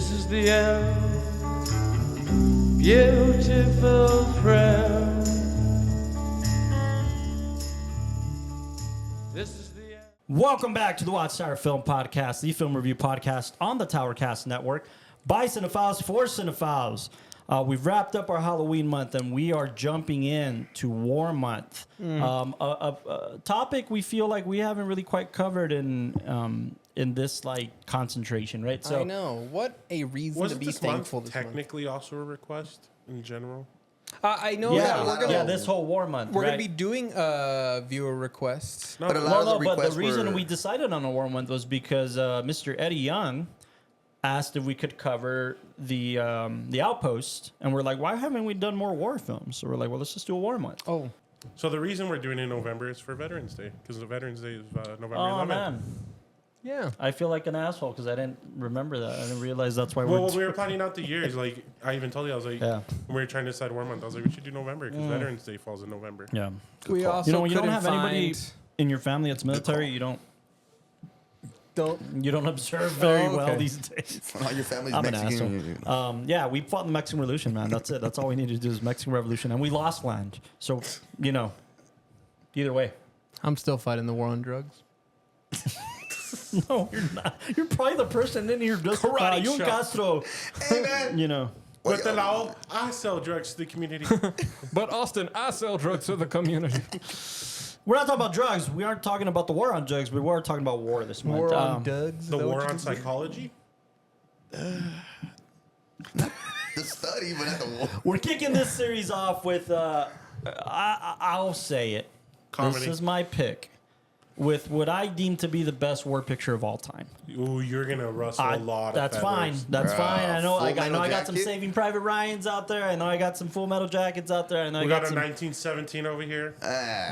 This is the end, beautiful friend. This is the end. Welcome back to the WatchTower Film Podcast, the film review podcast on the Towercast Network by cinephiles for cinephiles. We've wrapped up our Halloween month, and we are jumping in to War Month. A topic we feel like we haven't really quite covered in this like concentration, right? So I know. What a reason to be thankful this month. Technically also a request in general. I know that we're gonna this whole War Month. We're gonna be doing viewer requests. But the reason we decided on a War Month was because Mr. Eddie Young asked if we could cover the Outpost, and we're like, why haven't we done more war films? So we're like, well, let's just do a War Month. Oh, so the reason we're doing it in November is for Veterans Day, because the Veterans Day is November 11th. Oh man, yeah. I feel like an asshole because I didn't remember that. I didn't realize that's why when we were planning out the years, like I even told you, I was like, when we were trying to decide War Month, I was like, we should do November because Veterans Day falls in November. Yeah. We also when you don't have anybody in your family that's military, you don't observe very well these days. Your family's I'm Mexican. an asshole. We fought in the Mexican Revolution, man. That's it. That's all we need to do is Mexican Revolution, and we lost land. So either way. I'm still fighting the war on drugs. No, you're not. You're probably the person in here just Jun Castro. Hey, man. But then I sell drugs to the community. But Austin, I sell drugs to the community. We're not talking about drugs. We aren't talking about the war on drugs. We were talking about war this month. War on drugs. The war on psychology. The study, but not the war. We're kicking this series off with, I'll say it. Comedy. This is my pick. With what I deem to be the best war picture of all time. Ooh, you're gonna rustle a lot. That's of fine. feathers. That's fine. I know. I got Jacket? some Saving Private Ryans out there. I know I got some Full Metal Jackets out there. I know We I got a some 1917 over here.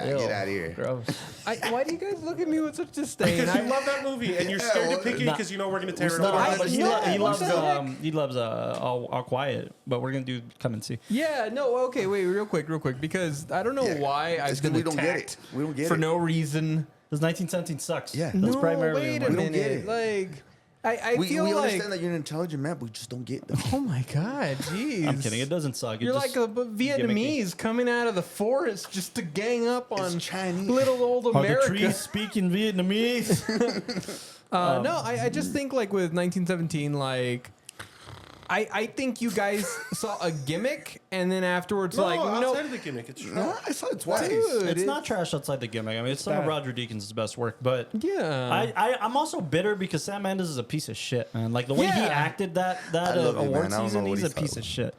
Ew, Get out of here. Gross. Why do you guys look at me with such disdain? Because you love that movie and you're scared to pick it because you know we're gonna tear it apart. But he loves heck? All Quiet. But we're gonna do Come and See. Yeah, no, okay, wait, real quick, because I don't know why I've been we don't get attacked it. We don't get for it. no reason. Because 1917 sucks. Yeah. That's No, primarily wait why. a We don't minute. get it. Like, I feel we like... understand that you're an intelligent man, but we just don't get them. Oh my god, jeez. I'm kidding. It doesn't suck. You're like a Vietnamese coming out of the forest just to gang up on Chinese. little old Are the America. trees speaking Vietnamese? No, I just think like with 1917, like I think you guys saw a gimmick and then afterwards outside of the gimmick, it's true. No, I saw it twice. Dude, It's not trash outside the gimmick. I mean, it's some of Roger Deakins' best work, but Yeah. I'm also bitter because Sam Mendes is a piece of shit, man. Like the way he Yeah. acted that I love you, award man. I don't season, know what he's a he's piece talking of shit.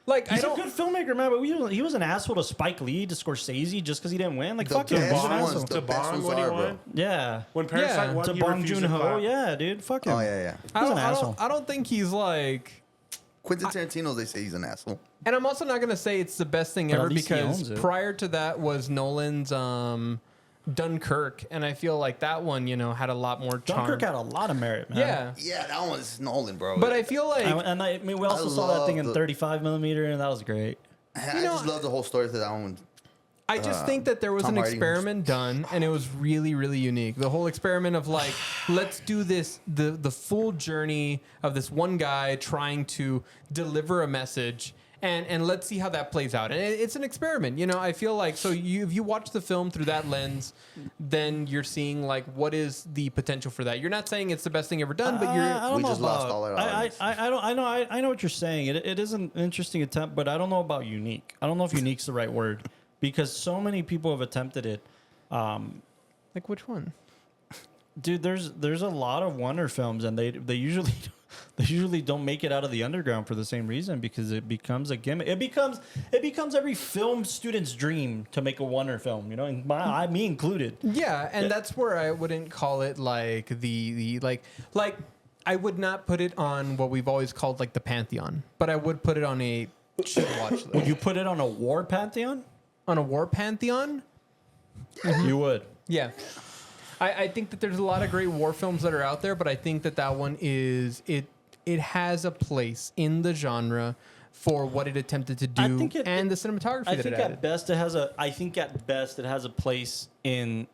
like He's I a don't. good filmmaker, man, but he was an asshole to Spike Lee, to Scorsese, just because he didn't win. Like, The fuck him. best He's an ones, asshole. the To best Bong ones when he are, bro. won. Yeah. When Parasite Yeah. won, To he Bong refused to Joon-ho. clap. Yeah, dude. Fuck him. Oh, yeah. He's an asshole. I don't think he's like. Quentin Tarantino, they say he's an asshole. And I'm also not gonna say it's the best thing But at ever least he because owns it. prior to that was Nolan's Dunkirk, and I feel like that one, had a lot more charm. Dunkirk had a lot of merit, man. Yeah, Yeah, that one's Nolan, bro. but I feel like I mean, we also saw that love thing in the- 35 millimeter, and that was great. I just love the whole story to that one. I just think that there was Tom an Hardy experiment done, and it was really, really unique. The whole experiment of like, let's do this, the full journey of this one guy trying to deliver a message, and let's see how that plays out. And it's an experiment, I feel like if you watch the film through that lens, then you're seeing like what is the potential for that. You're not saying it's the best thing ever done, but I don't We know just lost all our audience. I know what you're saying. It is an interesting attempt, but I don't know about unique. I don't know if unique's the right word because so many people have attempted it. like which one? Dude, there's a lot of Wonder films, and they usually don't make it out of the underground for the same reason because it becomes a gimmick. It becomes every film student's dream to make a Wonder film. And me included. Yeah, and that's where I wouldn't call it like the like I would not put it on what we've always called like the Pantheon, but I would put it on a should watch list. Would you put it on a war pantheon? On a war pantheon? You would. Yeah. I think that there's a lot of great war films that are out there, but I think that one is it has a place in the genre for what it attempted to do and the cinematography I that think it added. at best it has a place in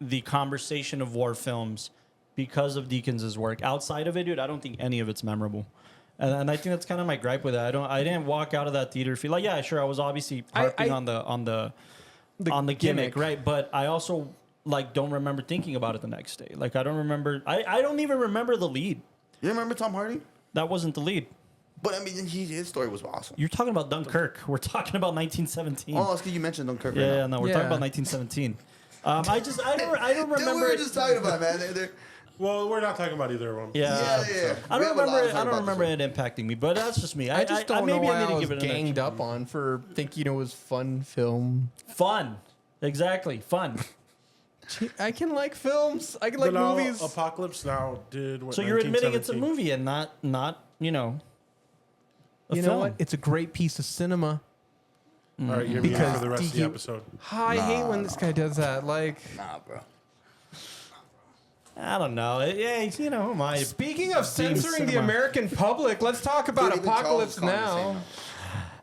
the conversation of war films because of Deakins' work. Outside of it, dude, I don't think any of it's memorable. And I think that's kind of my gripe with it. I didn't walk out of that theater feel like, yeah, sure, I was obviously harping on the gimmick, right? But I also like don't remember thinking about it the next day. Like I don't remember. I don't even remember the lead. You remember Tom Hardy? That wasn't the lead. But I mean, his story was awesome. You're talking about Dunkirk. We're talking about 1917. Oh, it's because you mentioned Dunkirk. Yeah, right yeah, now. no, we're talking about 1917. I don't Dude, remember. we were just talking about it, man. They're- Well, we're not talking about either one. Yeah. yeah. I We don't have a lot to remember. talk I don't about remember this it impacting me, but that's just me. I just don't know maybe why I need I to was give it an ganged extra- up on for thinking it was fun film. Fun, exactly, fun. I can like films. I can But like now, movies. Apocalypse Now did what? So you're admitting it's a 1917. movie and not you know. A You film. know what? It's a great piece of cinema. All right, you're Because muted for the rest of the DQ episode. I hate when this guy does that. Like, Nah, bro. I don't know. Yeah, you know, who am I? speaking of Being censoring the cinema. American public, let's talk about Dude, even Charles Apocalypse is calling the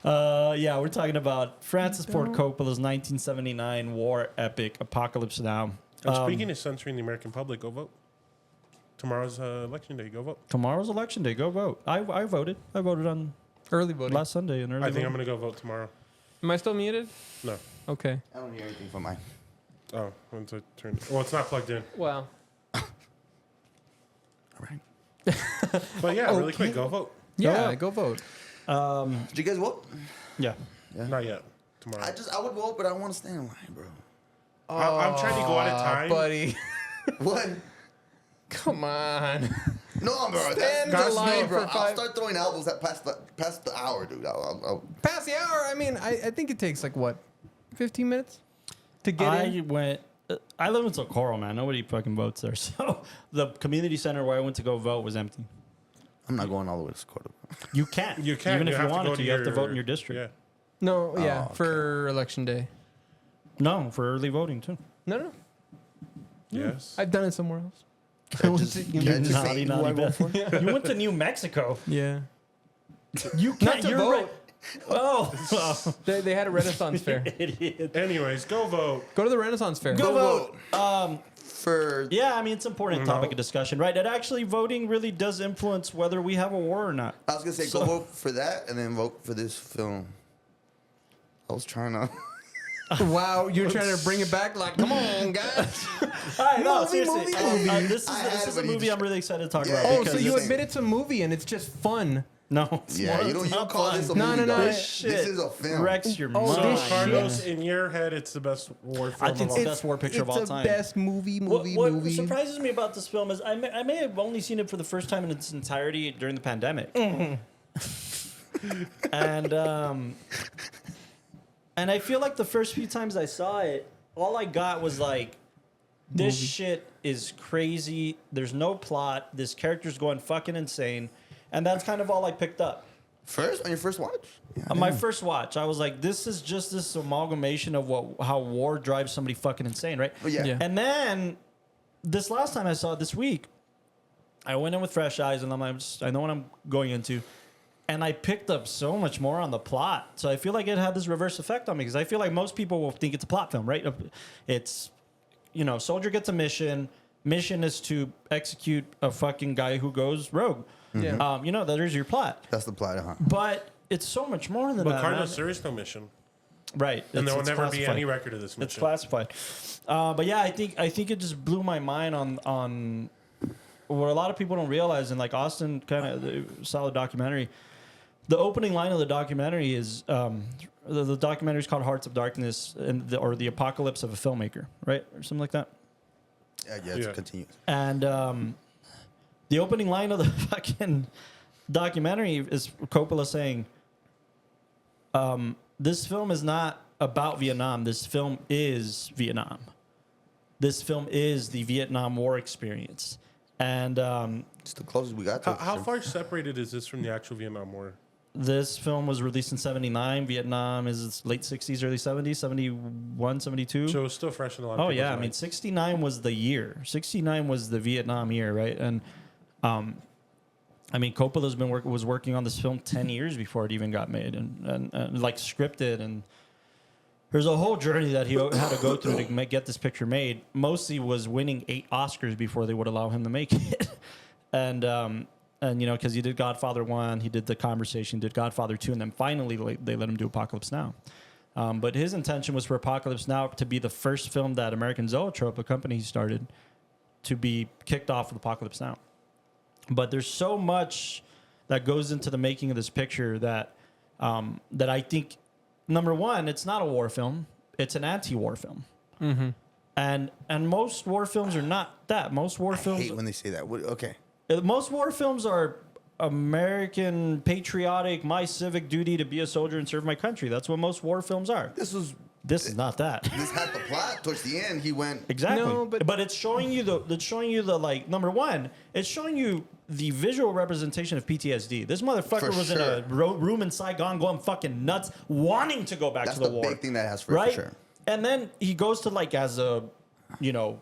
Now. same Yeah, we're talking about Francis Ford Coppola's 1979 war epic Apocalypse Now. And speaking of censoring the American public, go vote. Tomorrow's election day. Go vote. Tomorrow's election day. Go vote. I voted. I voted on Early voting. last Sunday and early. I think voting. I'm going to go vote tomorrow. Am I still muted? No. Okay. I don't hear anything from mine. Oh, once I turn. Well, it's not plugged in. Well, All right. But yeah, really quick, go vote. yeah, vote. go vote. Did you guys vote? Yeah. Not yet. Tomorrow. I would vote, but I don't want to stand in line, bro. I'm trying to go out of time. buddy. What? Come on. No, bro. Stand That's in me, line bro. for I'll 5 start throwing albums that past the hour, dude. Past the hour. I mean, I think it takes like what, 15 minutes to get I in. went. I live in Socorro, man. Nobody fucking votes there. So the community center where I went to go vote was empty. I'm not going all the way to Scordo. You can't. You can. Even if you have to wanted go to, you have to vote in your district. Yeah. No, yeah, okay. for election day. No, for early voting too. No. Yes. I've done it somewhere else. Naughty Beth. You went to New Mexico. Yeah. You Not can't. to You're vote. right. Oh, They had a Renaissance fair. idiot. Anyways, go vote. Go to the Renaissance fair. Go vote. For Yeah, I mean it's an important topic of discussion, right? And actually, voting really does influence whether we have a war or not. I was gonna say, go vote for that, and then vote for this film. I was trying to. Wow, you're trying to bring it back? Like, come on, guys. All right, no, Movie, seriously. movie. This I had is it, a but you movie just- I'm really excited to talk about. Oh, because so you it's- admit it's a movie and it's just fun. No, it's Yeah, more- you don't it's not call fun. this a No, movie. no, no, dog. this This shit is a film. wrecks your Oh, mind. So, this Carlos, in your head, it's the best war film I think of it's all. the best war picture of all It's time. the best movie. What surprises me about this film is I may have only seen it for the first time in its entirety during the pandemic, and I feel like the first few times I saw it, all I got was like, this shit is crazy. There's no plot. This character's going fucking insane, and that's kind of all I picked up. On your first watch? Yeah, On my first watch, I was like, this is just this amalgamation of how war drives somebody fucking insane, right? Oh, yeah. Yeah. And then this last time I saw it this week, I went in with fresh eyes, and I know what I'm going into, and I picked up so much more on the plot. So I feel like it had this reverse effect on me because I feel like most people will think it's a plot film, right? It's, soldier gets a mission. Mission is to execute a fucking guy who goes rogue. Yeah. There's your plot. That's the plot, huh? But it's so much more than But that. Carlos, man. there is no mission. Right. And there will It's never be classified. any record of this mission. It's classified. But yeah, I think it just blew my mind on what a lot of people don't realize. And like Austin kind of saw the documentary. The opening line of the documentary is the documentary is called Hearts of Darkness or the Apocalypse of a Filmmaker, right? Or something like that. Yeah, it's continuous. And the opening line of the fucking documentary is Coppola saying, this film is not about Vietnam. This film is Vietnam. This film is the Vietnam War experience. And It's the closest we got to it. How far separated is this from the actual Vietnam War? this film was released in 79. Vietnam is late 60s, early 70s, 71, 72. So it's still fresh in a lot of Oh people's yeah, I mean, minds. 69 was the year. 69 was the Vietnam year, right? And Coppola's was working on this film 10 years before it even got made, and like scripted and there's a whole journey that he had to go through to get this picture made. Mostly was winning 8 Oscars before they would allow him to make it. And you know, because he did Godfather 1, he did The Conversation, did Godfather 2, and then finally they let him do Apocalypse Now. But his intention was for Apocalypse Now to be the first film that American Zoetrope, a company he started, to be kicked off with Apocalypse Now. But there's so much that goes into the making of this picture that that I think, number one, it's not a war film; it's an anti-war film. Mm-hmm. And most war films are not that. Most war films. I hate when they say that. Okay. Most war films are American patriotic, my civic duty to be a soldier and serve my country. That's what most war films are. This is not that. This had the plot. Towards the end, he went exactly. No, but it's showing you the like, number one, it's showing you the visual representation of PTSD. This motherfucker was in a room in Saigon going fucking nuts, wanting to go back to the war. That's the big thing that has for right? sure. And then he goes to like as a, you know,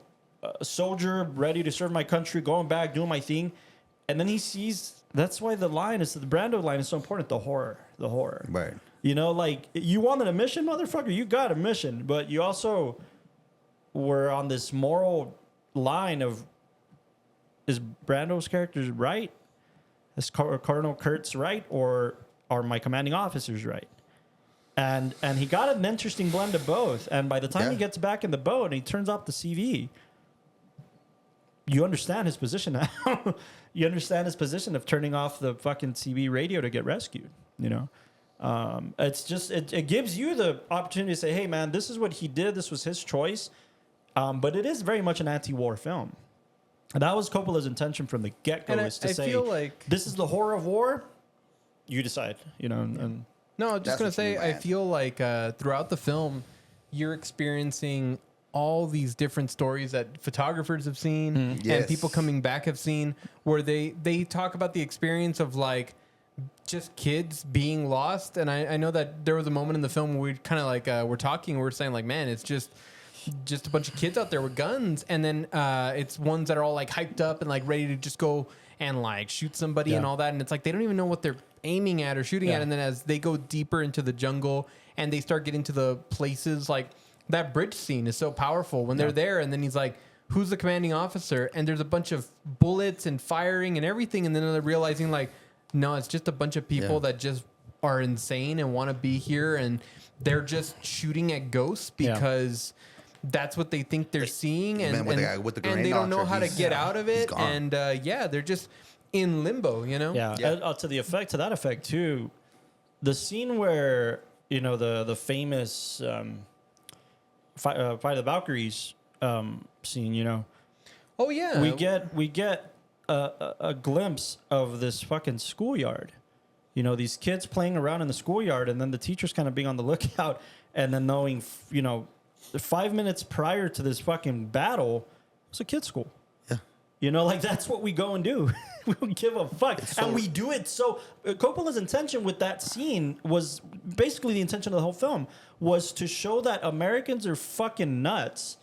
a soldier ready to serve my country, going back, doing my thing, and then he sees. That's why the Brando line is so important. The horror. Right. You know, like, you wanted a mission, motherfucker? You got a mission. But you also were on this moral line of, is Brando's character right? Is Colonel Kurtz right? Or are my commanding officers right? And he got an interesting blend of both. And by the time he gets back in the boat and he turns off the CV, you understand his position now. You understand his position of turning off the fucking CB radio to get rescued, you know? It's just, it gives you the opportunity to say, hey, man, this is what he did. This was his choice. But it is very much an anti-war film. And that was Coppola's intention from the get-go, is to say, feel like this is the horror of war. You decide, you know? And no, I'm just going to say, I feel like throughout the film, you're experiencing all these different stories that photographers have seen and people coming back have seen, where they talk about the experience of like just kids being lost. And I know that there was a moment in the film where we kind of like we're talking, we're saying like, man, it's just a bunch of kids out there with guns, and then it's ones that are all like hyped up and like ready to just go and like shoot somebody and all that, and it's like they don't even know what they're aiming at or shooting at. And then as they go deeper into the jungle and they start getting to the places, like that bridge scene is so powerful when they're there, and then he's like, who's the commanding officer? And there's a bunch of bullets and firing and everything, and then they're realizing like, no, it's just a bunch of people that just are insane and want to be here, and they're just shooting at ghosts because that's what they think they're seeing, and they don't know how to get out of it, and they're just in limbo, you know? To that effect too, the scene where, you know, the famous Fight of the Valkyries scene, you know. Oh yeah, we get a glimpse of this fucking schoolyard. You know, these kids playing around in the schoolyard, and then the teachers kind of being on the lookout, and then knowing, you know, 5 minutes prior to this fucking battle, it's a kid's school. Yeah. You know, like, that's what we go and do. We don't give a fuck. And we do it so... Coppola's intention with that scene was... Basically, the intention of the whole film was to show that Americans are fucking nuts,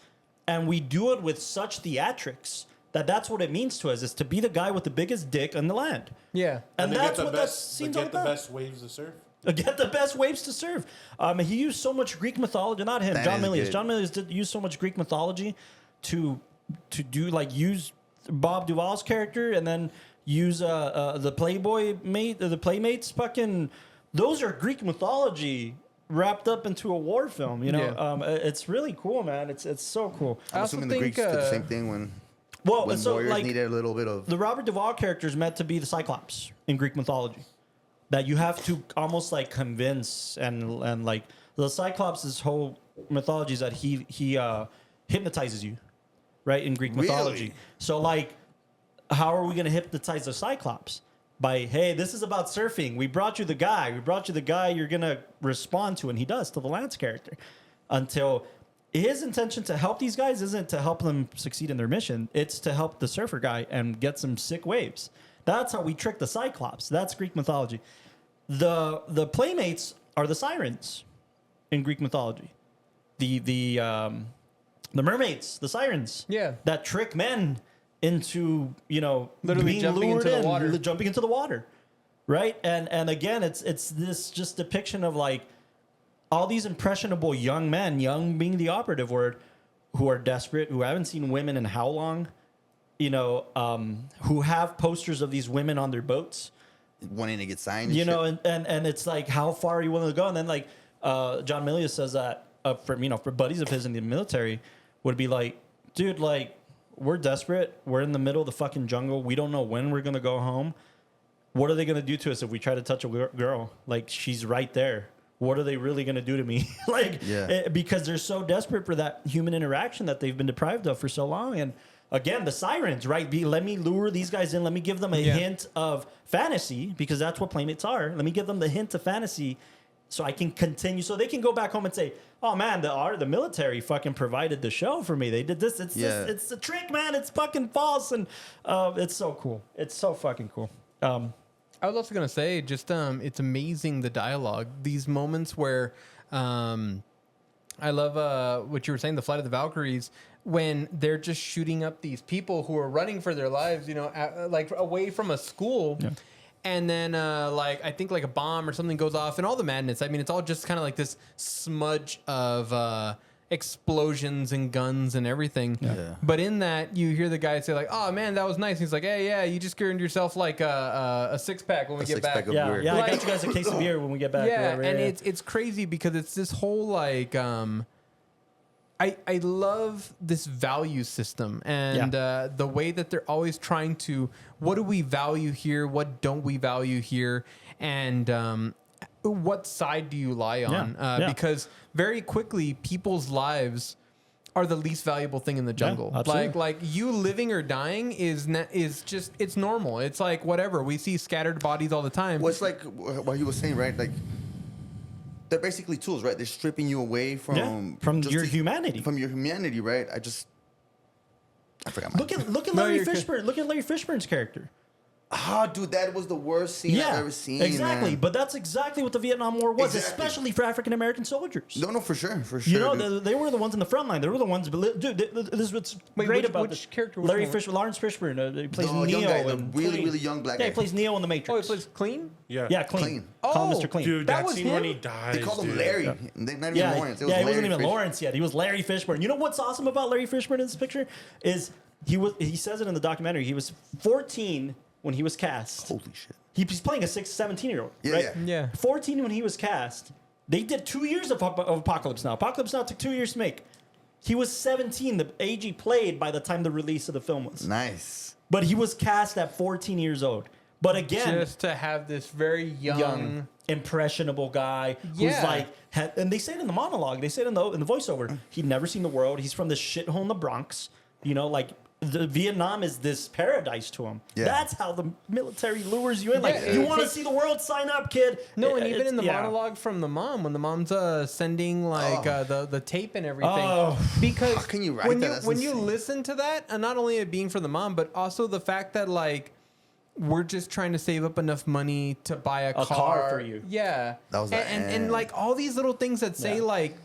and we do it with such theatrics that's what it means to us, is to be the guy with the biggest dick on the land. Yeah. And that's what that scene's all about. Get the best waves to surf. Get the best waves to serve. He used so much Greek mythology. Not him, John Milius. John Milius did use so much Greek mythology to do, like, use Bob Duvall's character, and then use the Playmates. Fucking, those are Greek mythology wrapped up into a war film. You know, it's really cool, man. It's so cool. I'm assuming the Greeks did the same thing when warriors needed a little bit of... The Robert Duvall character is meant to be the Cyclops in Greek mythology. That you have to almost like convince, and like the Cyclops' whole mythology is that he hypnotizes you, right, in Greek mythology. So like, how are we going to hypnotize the Cyclops? By, hey, this is about surfing. We brought you the guy you're going to respond to, and he does, to the Lance character. Until his intention to help these guys isn't to help them succeed in their mission. It's to help the surfer guy and get some sick waves. That's how we trick the Cyclops. That's Greek mythology. The Playmates are the sirens in Greek mythology. The mermaids, the sirens. Yeah. That trick men into, you know, literally being jumping lured into the water. jumping into the water. Right? And again, it's this just depiction of like, all these impressionable young men, young being the operative word, who are desperate, who haven't seen women in how long, who have posters of these women on their boats, wanting to get signed. And it's like, how far are you willing to go? And then like John Milius says that for buddies of his in the military would be like, dude, like, we're desperate. We're in the middle of the fucking jungle. We don't know when we're gonna go home. What are they gonna do to us if we try to touch a girl? Like, she's right there. What are they really gonna do to me? Because they're so desperate for that human interaction that they've been deprived of for so long. And again, the sirens, right? Let me lure these guys in. Let me give them a hint of fantasy, because that's what playmates are. Let me give them the hint of fantasy so I can continue. So they can go back home and say, oh, man, the military fucking provided the show for me. They did this. It's a trick, man. It's fucking false. And it's so cool. It's so fucking cool. I was also going to say, just it's amazing, the dialogue. These moments where I love what you were saying, the Flight of the Valkyries, when they're just shooting up these people who are running for their lives, like away from a school. Yeah. And then, I think like a bomb or something goes off and all the madness. I mean, it's all just kind of like this smudge of explosions and guns and everything. Yeah. But in that, you hear the guy say like, oh, man, that was nice. And he's like, hey, yeah, you just earned yourself like a six-pack when we get back. Yeah, I got you guys a case of beer when we get back. Yeah, and it's crazy because it's this whole like... I love this value system and the way that they're always trying to, what do we value here? What don't we value here? And what side do you lie on? Because very quickly, people's lives are the least valuable thing in the jungle. Like you living or dying is just, it's normal. It's like whatever. We see scattered bodies all the time. Well, it's like what he was saying, right? Like, they're basically tools, right? They're stripping you away from your humanity. From your humanity, right? I forgot my... Look at Larry Fishburne. Look at Larry Fishburne's character. Oh, dude, that was the worst scene I've ever seen. Exactly, man. but that's exactly what the Vietnam War was, especially for African American soldiers. No, for sure. They were the ones in the front line. They were the ones. Dude, this is what's great about which this character. Larry Fishburne, Lawrence Fishburne. He plays Neo. Really young black guy. Yeah, he plays Neo in the Matrix. Oh, he plays Clean. Yeah, Clean. Oh, Mr. Clean. Dude, that scene when he dies. They called him Larry. Not even Lawrence. He wasn't even Lawrence yet. He was Larry Fishburne. You know what's awesome about Larry Fishburne in this picture is he says it in the documentary. He was 14 when he was cast. Holy shit. He's playing a 17-year-old, right? Yeah. 14 when he was cast. They did 2 years of Apocalypse Now. Apocalypse Now took 2 years to make. He was 17, the age he played by the time the release of the film was. Nice. But he was cast at 14 years old. But again... Just to have this very young impressionable guy who's like... And they say it in the monologue. They say it in the voiceover. He'd never seen the world. He's from this shithole in the Bronx. The Vietnam is this paradise to him. Yeah. That's how the military lures you in. Like, you want to see the world? Sign up, kid. No, and even in the monologue from the mom, when the mom's sending the tape and everything, because how can you write that? When you listen to that, and not only it being for the mom, but also the fact that like we're just trying to save up enough money to buy a car for you. Yeah, that was and like all these little things that say like.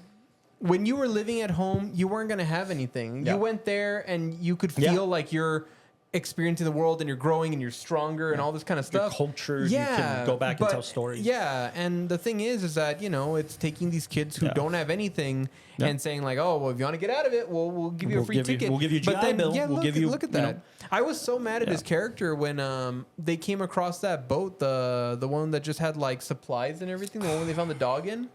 When you were living at home, you weren't going to have anything. You went there and you could feel like you're experiencing the world and you're growing and you're stronger and all this kind of stuff. Your culture, you can go back and tell stories. Yeah, and the thing is that, it's taking these kids who don't have anything and saying like, oh, well, if you want to get out of it, we'll give you a free ticket. We'll give you a GI Bill. Yeah, look at that. I was so mad at his Yeah. character when they came across that boat, the one that just had like supplies and everything, the one where they found the dog in.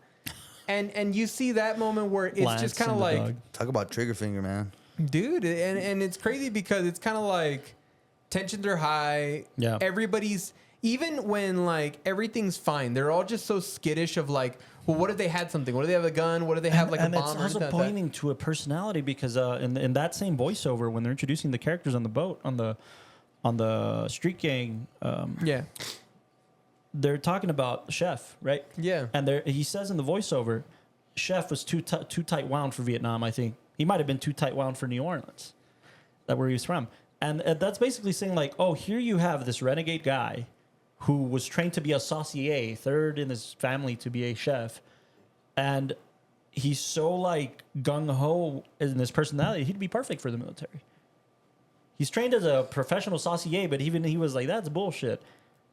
And you see that moment where it's Lance just kind of and the like... dog. Talk about trigger finger, man. Dude, and it's crazy because it's kind of like tensions are high. Yeah. Everybody's... Even when like everything's fine, they're all just so skittish of like, well, what if they had something? What if they have a gun? What if they have like a bomb? And it's also pointing to a personality because in that same voiceover, when they're introducing the characters on the boat, on the street gang... They're talking about Chef, right? Yeah. And he says in the voiceover, Chef was too tight wound for Vietnam, I think. He might have been too tight wound for New Orleans, that where he was from. And that's basically saying like, oh, here you have this renegade guy who was trained to be a saucier, third in his family to be a chef. And he's so like gung-ho in his personality, he'd be perfect for the military. He's trained as a professional saucier, but even he was like, that's bullshit.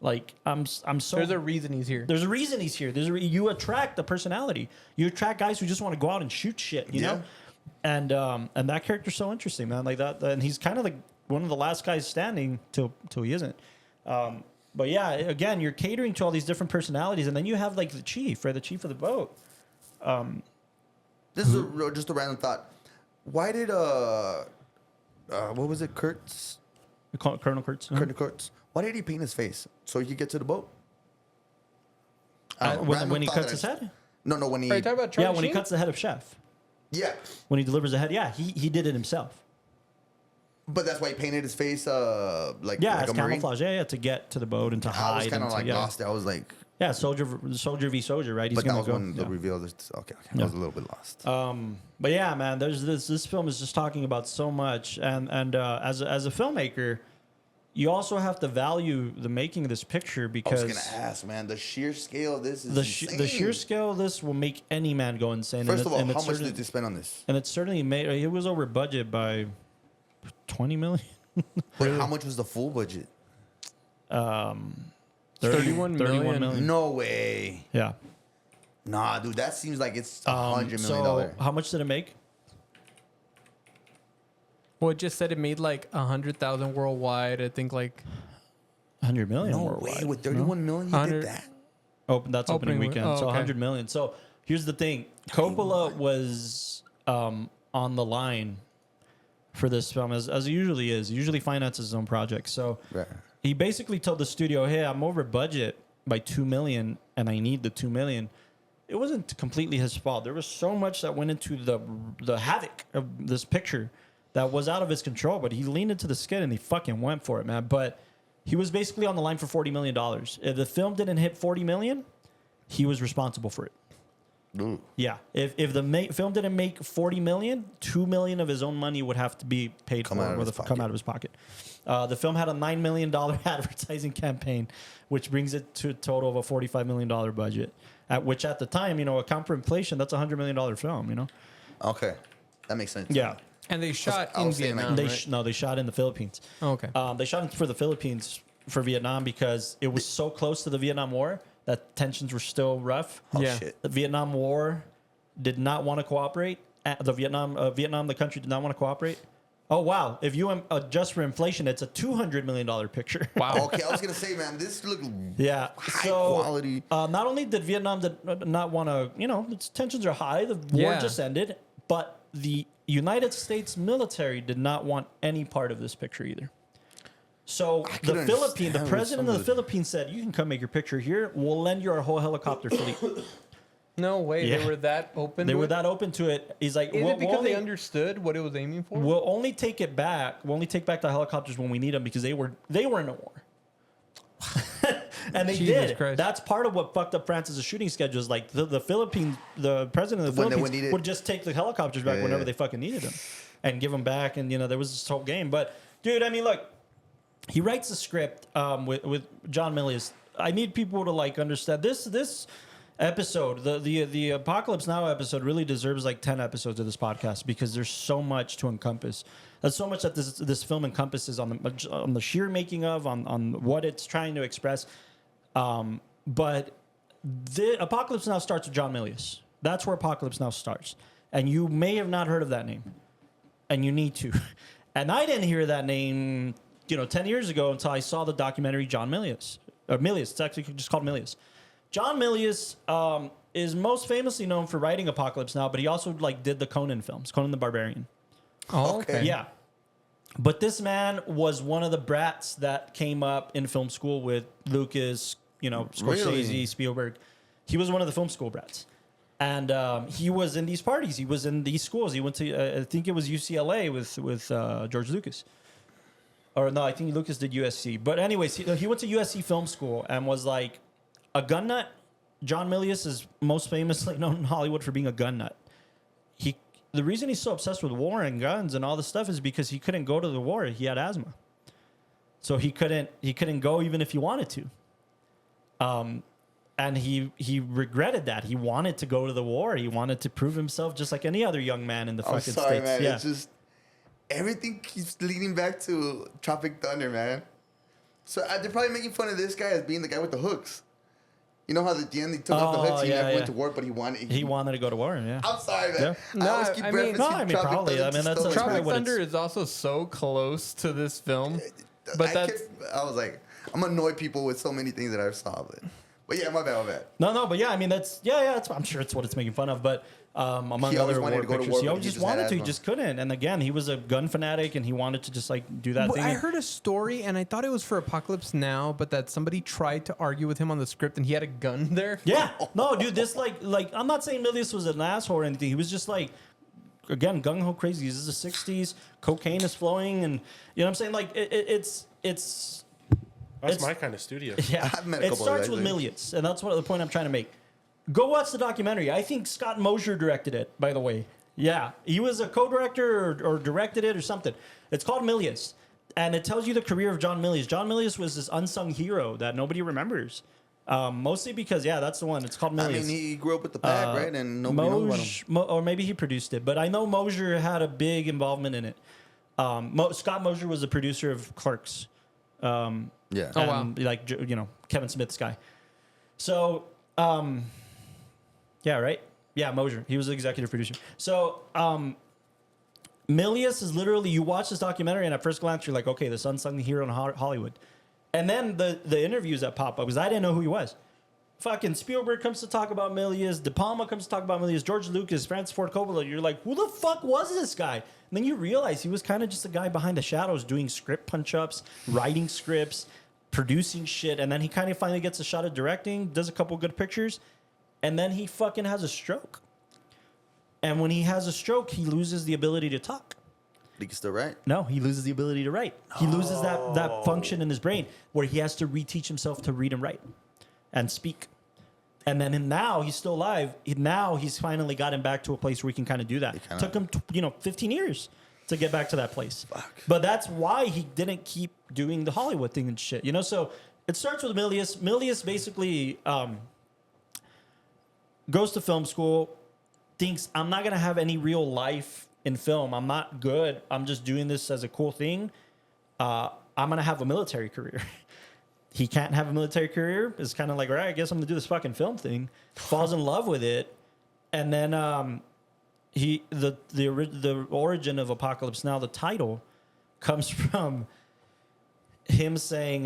Like I'm so. There's a reason he's here. There's a reason he's here. You attract the personality. You attract guys who just want to go out and shoot shit. You know, and that character's so interesting, man. Like that, and he's kind of like one of the last guys standing till he isn't. But yeah, again, you're catering to all these different personalities, and then you have like the chief, right? The chief of the boat. This is just a random thought. Why did what was it, Kurtz? Colonel Kurtz. Colonel Kurtz. Why did he paint his face so he could get to the boat? When he cuts his head. No, when he. Are you talking about Charlie When he Sheen? cuts the head of Chef. Yeah, When he delivers the head, he did it himself. but that's why he painted his face like Yeah, like it's a marine. camouflage. Yeah, to get to the boat and to I hide. was kind of and like to, lost. I was like, Yeah, soldier v soldier, right? He's but that gonna was go. when the yeah. reveal. Okay. Yeah. I was a little bit lost. But yeah, man, there's this film is just talking about so much, and as a filmmaker, you also have to value the making of this picture I because was gonna ask, man, the sheer scale of this is the insane. sheer scale of this will make any man go insane. First of all, and how it's much certainly- did they spend on this? And it certainly made it was over budget by 20 million. But how much was the full budget? 31 million. No way. Yeah. Nah, dude, that seems like it's $100 So million. how much did it make? Well, it just said it made like 100,000 worldwide. I think like 100 million. No worldwide. way. With 31 million, you 100. did that? That's opening Opening weekend. oh, So okay. 100 million. So here's the thing. Coppola was on the line for this film, as he usually is. He usually finances his own projects. So Right. he basically told the studio, hey, I'm over budget by 2 million and I need the 2 million. It wasn't completely his fault. There was so much that went into the havoc of this picture that was out of his control, but he leaned into the skid and he fucking went for it, man. But he was basically on the line for $40 million. If the film didn't hit 40 million, he was responsible for it. Ooh. Yeah. If the film didn't make 40 million, 2 million of his own money would have to be paid Come for, out of his come out of his pocket. The film had a $9 million advertising campaign, which brings it to a total of a $45 million budget. Which at the time, account for inflation, that's a $100 million film, Okay. That makes sense. Yeah. And they shot I in was saying, like, Vietnam, They right? they shot in the Philippines. Oh, okay. They shot in for the Philippines for Vietnam because it was so close to the Vietnam War that tensions were still rough. Oh, Yeah. shit. The Vietnam War did not want to cooperate. Vietnam, the country did not want to cooperate. Oh, wow. If you adjust for inflation, it's a $200 million picture. Wow. Okay, I was going to say, man, this looked Yeah. high So, quality. not only did Vietnam not want to, its tensions are high, the war Yeah. just ended, but the United States military did not want any part of this picture either. So could the understand the with president some of the of the- Philippines said, you can come make your picture here. We'll lend you our whole helicopter fleet. No way. Yeah. They were that open. They to were it? that open to it. He's like, Is we'll, it because we'll only, they understood what it was aiming for? we'll only take it back. We'll only take back the helicopters when we need them because they were in a war. And they Jesus did. Christ. That's part of what fucked up Francis' shooting schedule. Is like the Philippines, the president of the When they would Philippines need it. would just take the helicopters back Yeah, whenever yeah. they fucking needed them, and give them back. And there was this whole game. But dude, I mean, look, he writes the script with John Milius. I need people to understand this episode. The Apocalypse Now episode really deserves 10 episodes of this podcast because there's so much to encompass. There's so much that this film encompasses on the sheer making of, on what it's trying to express. But the Apocalypse Now starts with John Milius. That's where Apocalypse Now starts. And you may have not heard of that name. And you need to. And I didn't hear that name, 10 years ago until I saw the documentary John Milius. Or Milius. It's actually just called Milius. John Milius is most famously known for writing Apocalypse Now, but he also did the Conan films, Conan the Barbarian. Oh, Okay. okay. Yeah. But this man was one of the brats that came up in film school with Lucas, Scorsese, Really? Spielberg. He was one of the film school brats. And he was in these parties. He was in these schools. He went to, I think it was UCLA with George Lucas. Or no, I think Lucas did USC. But anyways, he went to USC Film School and was like a gun nut. John Milius is most famously known in Hollywood for being a gun nut. The reason he's so obsessed with war and guns and all this stuff is because he couldn't go to the war. He had asthma. So he couldn't go even if he wanted to. And he regretted that. He wanted to go to the war. He wanted to prove himself just like any other young man in the I'm fucking sorry, States. man. Yeah. It's just everything keeps leading back to Tropic Thunder, man. So they're probably making fun of this guy as being the guy with the hooks. You know how at the end they took off the hooks, he never went to war, but he wanted to go to war. Yeah. I'm sorry, man. Yeah. I always keep referencing Tropic probably. Thunder. I mean, that's Tropic probably Tropic what Thunder is also so close to this film, but I was like, I'm gonna annoy people with so many things that I saw, but yeah, my bad. No, but yeah, I mean that's I'm sure it's what it's making fun of, but among He always other wanted war to go to pictures, war, he but always he just just had wanted to, he asthma. just couldn't. And again, he was a gun fanatic, and he wanted to just like do that thing. I heard a story, and I thought it was for Apocalypse Now, but that somebody tried to argue with him on the script, and he had a gun there. Yeah, no, dude, this like I'm not saying Milius was an asshole or anything. He was just like, again, gung ho crazy. This is the '60s, cocaine is flowing, and you know what I'm saying. Like it's That's my kind of studio. yeah. I've met a It couple of starts guys with like- Milius, and that's what the point I'm trying to make. Go watch the documentary. I think Scott Mosier directed it, by the way. Yeah, he was a co-director or directed it or something. It's called Milius, and it tells you the career of John Milius. John Milius was this unsung hero that nobody remembers, mostly because that's the one. It's called Milius. I mean, he grew up with the pack, right? And nobody knows about him. Or maybe he produced it, but I know Mosier had a big involvement in it. Scott Mosier was the producer of Clerks. Yeah. Oh, wow. And, like Kevin Smith's guy. So yeah, right. Yeah, Mosier. He was the executive producer. So Milius is literally, you watch this documentary and at first glance you're like, okay, this unsung hero in Hollywood, and then the interviews that pop up, because I didn't know who he was. Fucking Spielberg comes to talk about Milius. De Palma comes to talk about Milius. George Lucas, Francis Ford Coppola. You're like, who the fuck was this guy? And then you realize he was kind of just a guy behind the shadows doing script punch-ups, writing scripts, producing shit. And then he kind of finally gets a shot at directing, does a couple good pictures, and then he fucking has a stroke. And when he has a stroke, he loses the ability to talk. He can still write. No, he loses the ability to write. He loses that function in his brain where he has to reteach himself to read and write and speak. And then now he's still alive. Now he's finally gotten back to a place where he can kind of do that. Took him, 15 years to get back to that place. Fuck. But that's why he didn't keep doing the Hollywood thing and shit. So it starts with Milius. Milius basically goes to film school, thinks, I'm not going to have any real life in film. I'm not good. I'm just doing this as a cool thing. I'm going to have a military career. He can't have a military career. It's kind of like, all right, I guess I'm going to do this fucking film thing. Falls in love with it. And then the origin of Apocalypse Now, the title, comes from him saying,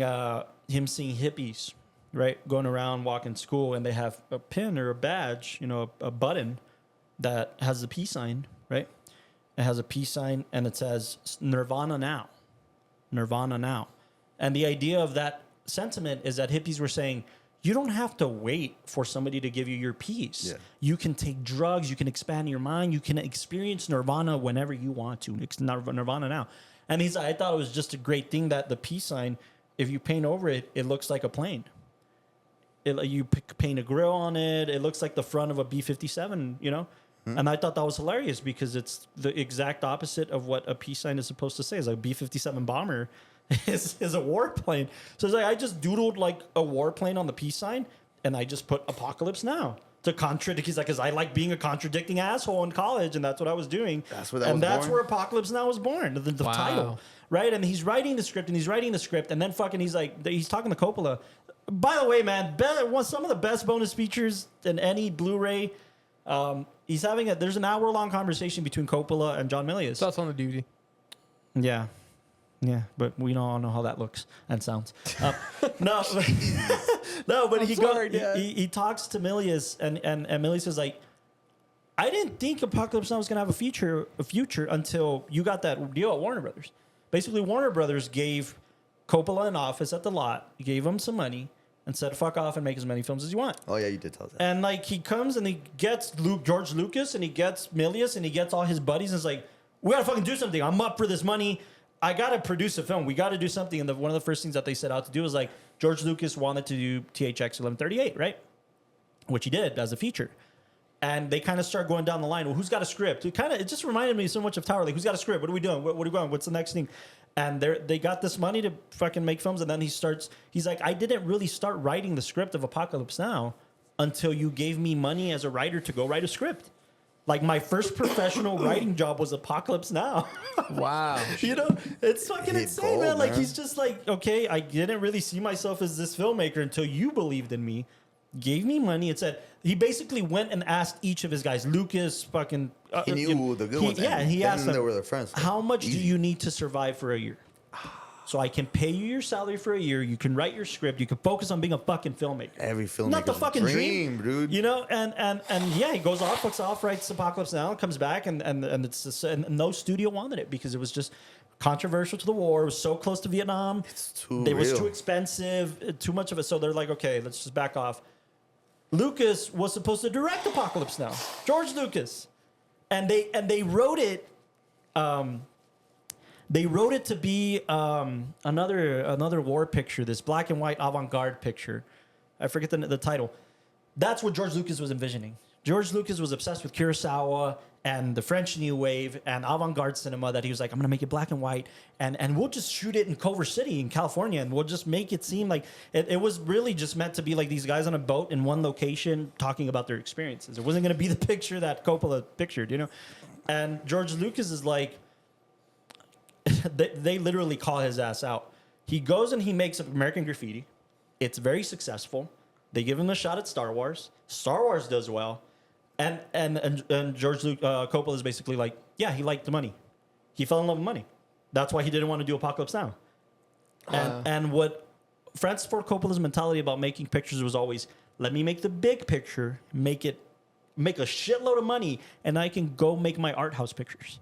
him seeing hippies, right, going around walking school, and they have a pin or a badge, a button that has a peace sign, right? It has a peace sign, and it says Nirvana now. Nirvana now. And the idea of that sentiment is that hippies were saying, you don't have to wait for somebody to give you your peace. Yeah. You can take drugs. You can expand your mind. You can experience nirvana whenever you want to. It's nirvana now. And I thought it was just a great thing that the peace sign, if you paint over it, it looks like a plane. You paint a grill on it. It looks like the front of a B-57, And I thought that was hilarious because it's the exact opposite of what a peace sign is supposed to say. It's like a B-57 bomber is a warplane. So it's like I just doodled like a warplane on the peace sign, and I just put Apocalypse Now to contradict. He's like, because I like being a contradicting asshole in college, and that's what I was doing. That's where that was born? where Apocalypse Now was born. The Wow. title, right? And he's writing the script, and then fucking he's talking to Coppola. By the way, man, some of the best bonus features in any Blu-ray. He's having there's an hour-long conversation between Coppola and John Milius. Thoughts on the duty? Yeah. Yeah, but we all know how that looks and sounds. No, but he talks to Milius, and Milius is like, I didn't think Apocalypse Now was going to have a future until you got that deal at Warner Brothers. Basically, Warner Brothers gave Coppola an office at the lot, gave him some money, and said, fuck off and make as many films as you want. Oh, yeah, you did tell us that. And like he comes and he gets George Lucas and he gets Milius and he gets all his buddies and it's like, we got to fucking do something. I'm up for this money. I got to produce a film. We got to do something. And one of the first things that they set out to do was like, George Lucas wanted to do THX 1138, right? Which he did as a feature. And they kind of start going down the line. Well, who's got a script? It just reminded me so much of Tower. Like, who's got a script? What are we doing? What are we going? What's the next thing? And they got this money to fucking make films. And then he's like, I didn't really start writing the script of Apocalypse Now until you gave me money as a writer to go write a script. Like my first professional writing job was Apocalypse Now. Wow. You know, it's fucking Hit insane, gold, man. Like man. he's just like, okay, I didn't really see myself as this filmmaker until you believed in me, gave me money. It said he basically went and asked each of his guys, Lucas, fucking. He knew the good ones. Yeah, and he then asked them, they were their friends. how much Easy. do you need to survive for a year? So I can pay you your salary for a year. You can write your script. You can focus on being a fucking filmmaker. Every filmmaker's Not the fucking dream, dude. You know, and yeah, he goes off, puts off, writes Apocalypse Now, comes back, and it's just, and no studio wanted it because it was just controversial to the war. It was so close to Vietnam. It's too It was real. too expensive, too much of it. So they're like, okay, let's just back off. Lucas was supposed to direct Apocalypse Now, George Lucas, and they wrote it. They wrote it to be another war picture, this black and white avant-garde picture. I forget the title. That's what George Lucas was envisioning. George Lucas was obsessed with Kurosawa and the French New Wave and avant-garde cinema that he was like, I'm going to make it black and white and we'll just shoot it in Culver City in California and we'll just make it seem like it was really just meant to be like these guys on a boat in one location talking about their experiences. It wasn't going to be the picture that Coppola pictured, you know? And George Lucas is like, they literally call his ass out. He goes and he makes American Graffiti. It's very successful. They give him a shot at Star Wars. Star Wars does well. And George Coppola is basically like, yeah, he liked the money. He fell in love with money. That's why he didn't want to do Apocalypse Now. And what Francis Ford Coppola's mentality about making pictures was always, let me make the big picture, make a shitload of money, and I can go make my art house pictures.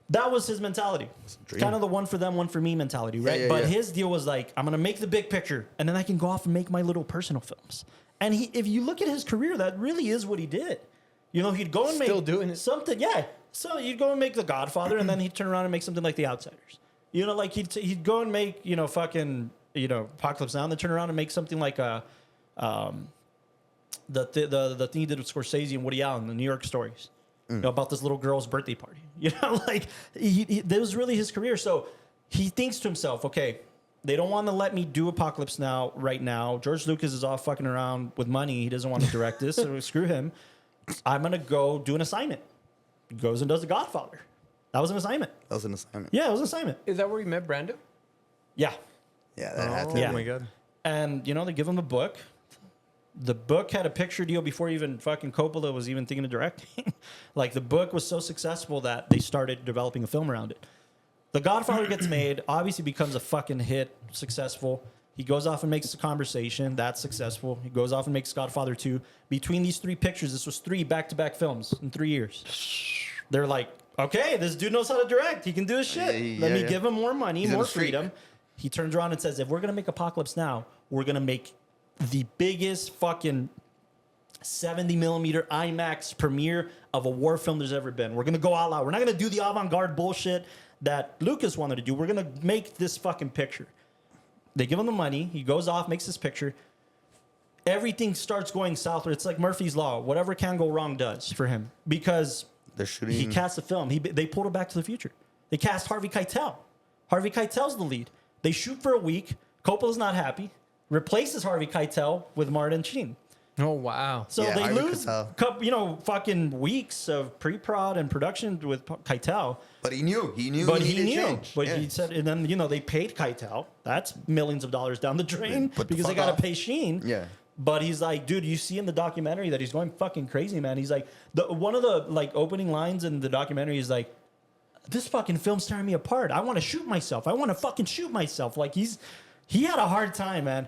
That was his mentality. Kind of the one for them, one for me mentality, right? Yeah, but yeah. his deal was like, I'm going to make the big picture, and then I can go off and make my little personal films. And if you look at his career, that really is what he did. You know, he'd go and Still make doing it. something. Yeah. So you'd go and make The Godfather, and then he'd turn around and make something like The Outsiders. You know, like he'd go and make, you know, fucking, you know, Apocalypse Now, and then turn around and make something like the thing he did with Scorsese and Woody Allen, the New York Stories. You know, about this little girl's birthday party. You know, like that was really his career. So he thinks to himself, okay, they don't want to let me do Apocalypse Now right now. George Lucas is off fucking around with money. He doesn't want to direct this, so screw him. I'm going to go do an assignment. He goes and does The Godfather. That was an assignment. That was an assignment. Yeah, it was an assignment. Is that where you met Brando? Yeah. Yeah, that had to. Yeah. Oh my god. And, you know, they give him a book. The book had a picture deal before even fucking Coppola was even thinking of directing. Like, the book was so successful that they started developing a film around it. The Godfather gets made, obviously becomes a fucking hit, successful. He goes off and makes a Conversation. That's successful. He goes off and makes Godfather 2. Between these three pictures, this was 3 back-to-back films in 3 years. They're like, okay, this dude knows how to direct. He can do his shit. Let me give him more money, He's in more a streak. freedom. He turns around and says, if we're going to make Apocalypse Now, we're going to make the biggest fucking 70 millimeter IMAX premiere of a war film there's ever been. We're going to go all out. We're not going to do the avant-garde bullshit that Lucas wanted to do. We're going to make this fucking picture. They give him the money. He goes off, makes this picture. Everything starts going southward. It's like Murphy's Law. Whatever can go wrong does for him because They're shooting. he cast a film. They pulled it Back to the Future. They cast Harvey Keitel. Harvey Keitel's the lead. They shoot for a week. Coppola's not happy. Replaces Harvey Keitel with Martin Sheen. Oh wow. So Yeah, they Harvey lose, Keitel. fucking weeks of pre-prod and production with Keitel. But he knew. He knew. But he he needed knew. change. But Yeah. he said, and then they paid Keitel. That's millions of dollars down the drain Put the because they fuck got to off. pay Sheen. Yeah. But he's like, dude, you see in the documentary that he's going fucking crazy, man. He's like, one of the like opening lines in the documentary is like, this fucking film's tearing me apart. I want to shoot myself. I want to fucking shoot myself. Like he had a hard time, man.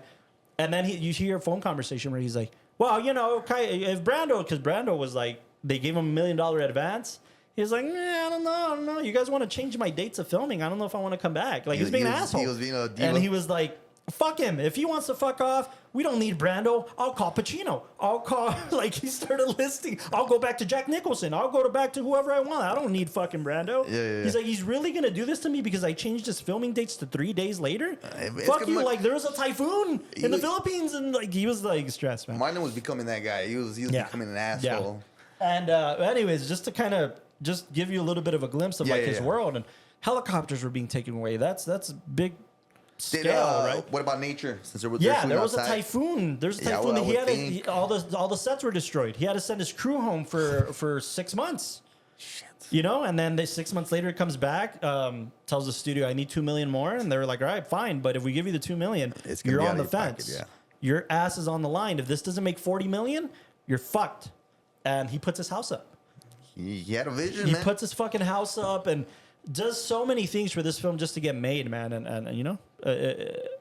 And then you hear a phone conversation where he's like, well, you know, if Brando, because Brando was like, they gave him $1 million advance. He was like, nah, I don't know. You guys want to change my dates of filming? I don't know if I want to come back. Like, he was being an asshole. He was being a diva. And he was like, fuck him. If he wants to fuck off, we don't need Brando. I'll call Pacino. I'll call, like, he started listing. I'll go back to Jack Nicholson. I'll go back to whoever I want. I don't need fucking Brando. Yeah. He's like, he's really going to do this to me because I changed his filming dates to 3 days later? It's Fuck gonna you. look- Like, there was a typhoon in the was- Philippines, and, like, he was, like, stressed, man. Martin was becoming that guy. He was Yeah. becoming an asshole. And anyways, just to kind of just give you a little bit of a glimpse of Yeah, like yeah, his yeah. world, and helicopters were being taken away. That's big. scale, right? What about nature? Since there was There was a outside. typhoon. There's a Yeah, typhoon well, that I would think. all the sets were destroyed. He had to send his crew home for 6 months. Shit. You know, and then 6 months later, it comes back, tells the studio, "I need $2 million more," and they're like, "All right, fine, but if we give you the $2 million, It's gonna you're be on out the of your fence. pocket, Your ass is on the line. If this doesn't make $40 million, you're fucked." And he puts his house up. He had a vision, He man. puts his fucking house up and does so many things for this film just to get made, man. And you know,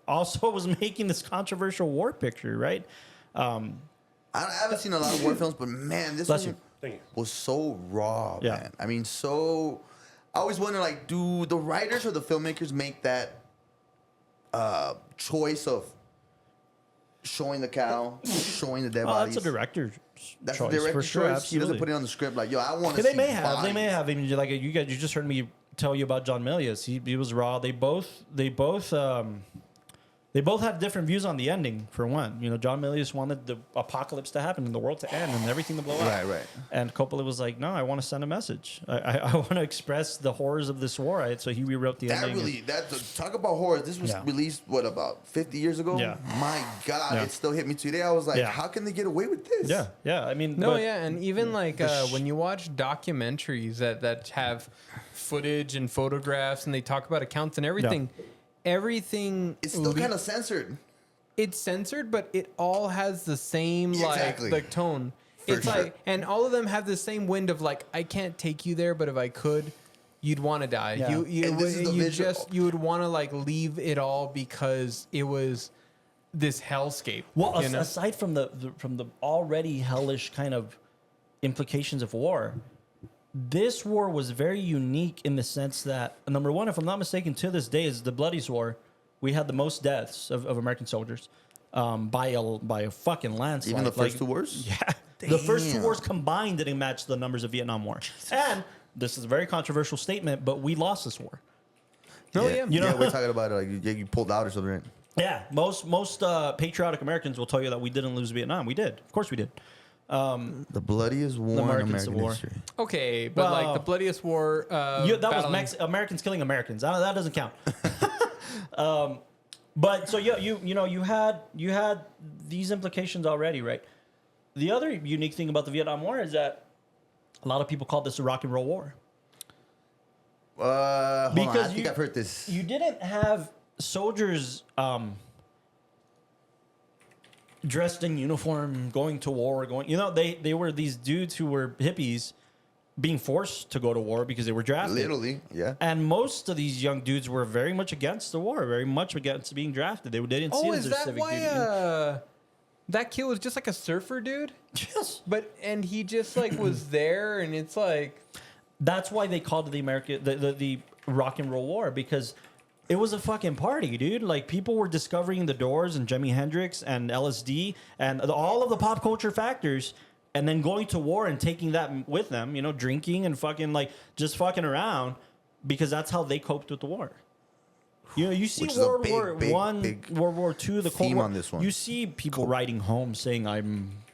also was making this controversial war picture, right? I haven't seen a lot of war films, but man, this Bless one you. Thank you. was so raw, Yeah. man. I mean, so I always wonder, like, do the writers or the filmmakers make that choice of showing the cow, showing the dead Oh, bodies? that's a director's That's choice the director's for sure. choice. He doesn't Absolutely. put it on the script like, yo, I want to Yeah, see they may have. bodies. They may have. I mean, like you guys, you just heard me tell you about John Milius. He was raw. They both have different views on the ending. For one, you know, John Milius wanted the apocalypse to happen and the world to end and everything to blow up. Right. And Coppola was like, "No, I want to send a message. I want to express the horrors of this war." Right? So he rewrote the That ending. really, talk about horror. This was Yeah. released, what, about 50 years ago? Yeah. My God, Yeah. it still hit me today. I was like, Yeah. how can they get away with this? yeah. I mean, No, but- yeah, and even like when you watch documentaries that have footage and photographs and they talk about accounts and everything, everything It's still kind of censored. it's censored, but it all has the same Yeah, like exactly. the tone. For It's sure. like, and all of them have the same wind of like, I can't take you there, but if I could, you'd want to die. Yeah. And this is the visual. you would want to like leave it all because it was this hellscape. Well, you know? aside from the already hellish kind of implications of war, this war was very unique in the sense that, number one, if I'm not mistaken, to this day is the bloodiest war. We had the most deaths of American soldiers by a fucking landslide. Even the first two wars? Yeah, the first two Damn. wars combined didn't match the numbers of Vietnam War. And this is a very controversial statement, but we lost this war. No, yeah. You know- we're talking about it like you pulled out or something, right? Yeah, most patriotic Americans will tell you that we didn't lose Vietnam. We did, of course, we did. The bloodiest war in American American Civil War. history. Okay, but Well, like the bloodiest war. That was battling- Americans killing Americans. That doesn't count. But so you had these implications already, right? The other unique thing about the Vietnam War is that a lot of people called this a rock and roll war. Hold on, I Because think I've heard this. You didn't have soldiers dressed in uniform going to war. They were these dudes who were hippies being forced to go to war because they were drafted. Literally, yeah. And most of these young dudes were very much against the war, very much against being drafted. They didn't see Oh, it is as their that civic why duty. that kid was just like a surfer dude? Yes. And he just like was there, and it's like, That's why they called it the rock and roll war, because it was a fucking party, dude. Like, people were discovering the Doors and Jimi Hendrix and LSD and all of the pop culture factors, and then going to war and taking that with them, drinking and fucking, like, just fucking around, because that's how they coped with the war. You see Which is a World big, War big, One, big World War Two, the Cold theme War. on this one. You see people writing home saying, "I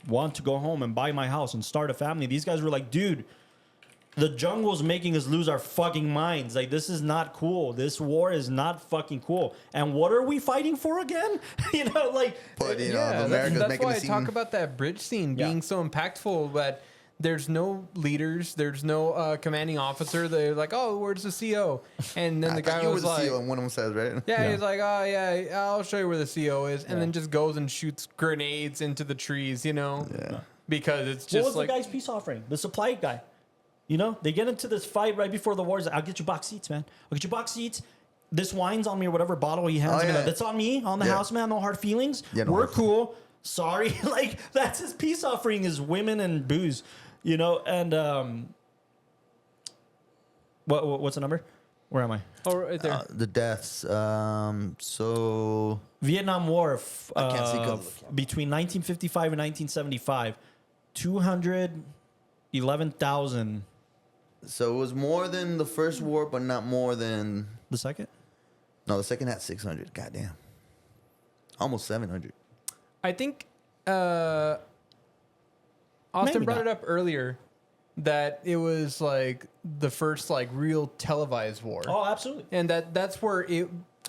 want to go home and buy my house and start a family." These guys were like, "Dude, the jungle's making us lose our fucking minds. Like, this is not cool. This war is not fucking cool. And what are we fighting for again?" But yeah, America's that's making why it I seem. talk about that bridge scene Yeah. being so impactful. That there's no leaders, there's no commanding officer. They're like, "Oh, where's the CO?" And then I the thought guy you were was the like, CEO, and one of them says, right? Yeah, Yeah. he's like, "Oh yeah, I'll show you where the CO is," and then just goes and shoots grenades into the trees, Yeah. because it's What just was like, the guy's peace offering? The supply guy. They get into this fight right before the war. He's like, "I'll get you box seats, man. I'll get you box seats. This wine's on me," or whatever bottle he hands Oh, me. yeah. Like, "That's on me, on the Yeah. house, man. No hard feelings. Yeah, no We're hard cool. Sorry." Like, that's his peace offering, is women and booze. And what's the number? Where am I? oh, right there. The deaths. So Vietnam War I can't see 'cause of the camera. between 1955 and 1975, 211,000. it was more than the first war, but not more than. The second? No, the second had 600. Goddamn. Almost 700. I think Austin Maybe brought not. it up earlier that it was like the first like real televised war. Oh, absolutely. And that's where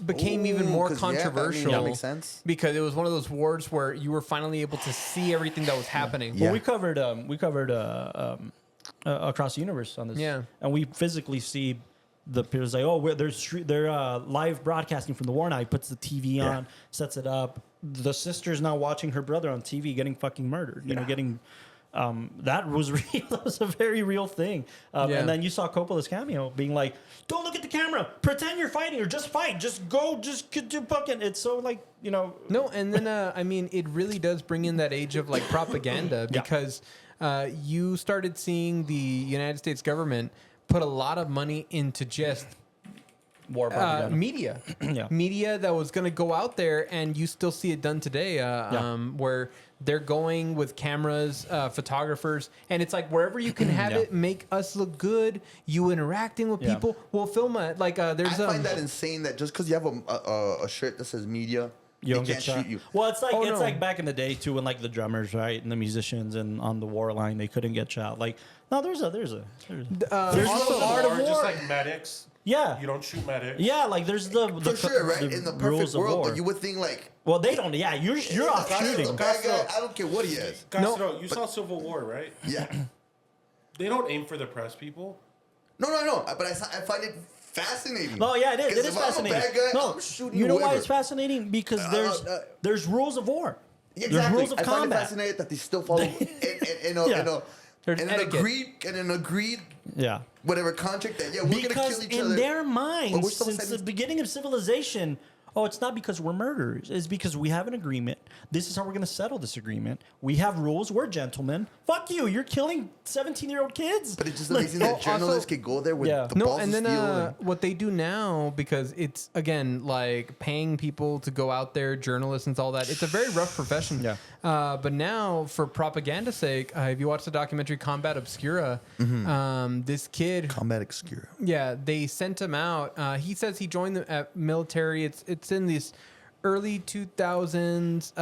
became even more 'cause, yeah, I mean, controversial. that makes sense. Because it was one of those wars where you were finally able to see everything that was happening. Yeah. Well, we covered Across the Universe on this. Yeah. And we physically see the people say, they're live broadcasting from the war now. He puts the TV on, sets it up. The sister's now watching her brother on TV getting fucking murdered. You know, getting that was real. That was a very real thing. And then you saw Coppola's cameo being like, "Don't look at the camera. Pretend you're fighting, or just fight. Just go. Just do fucking." It's so like, you know. No, and then I mean, it really does bring in that age of like propaganda because you started seeing the United States government put a lot of money into just War propaganda. media. Yeah. Media that was going to go out there, and you still see it done today where they're going with cameras, photographers, and it's like wherever you can have it make us look good, you interacting with people, we'll film it. Like there's I find that insane that just because you have a shirt that says media, You don't they get can't shot. shoot you. Well, it's like no. like back in the day too, when like the drummers, right, and the musicians, and on the war line, they couldn't get shot. Like, no, there's There's also also art of just war. like medics. Yeah. You don't shoot medics. Yeah, like there's the For sure, right? In the rules perfect of world, war. but you would think like, Well, they don't. Yeah, you're off if I was shooting. a bad guy, I don't care what he is. Castro, you saw Civil War, right? Yeah. They don't aim for the press people. No, but I find it fascinating. No, yeah, it is. It 'Cause is if fascinating. I'm a bad guy, no, I'm shooting you know why whoever. it's fascinating? Because there's rules of war. Exactly. There's rules of I find it combat. fascinating that they still follow in There's an etiquette. agreed Yeah. whatever contract that we're gonna Because kill each in other. their But we're minds, still since the sending- beginning of civilization, it's not because we're murderers. It's because we have an agreement. This is how we're going to settle this agreement. We have rules. We're gentlemen. Fuck you. You're killing 17-year-old kids. But it's just amazing that journalists could go there with the No, balls and of then steel. what they do now, because it's again like paying people to go out there, journalists and all that. It's a very rough profession. Yeah. But now, for propaganda's sake, if you watch the documentary Combat Obscura, this kid, Combat Obscura. yeah, they sent him out. He says he joined the military. It's in this early 2000s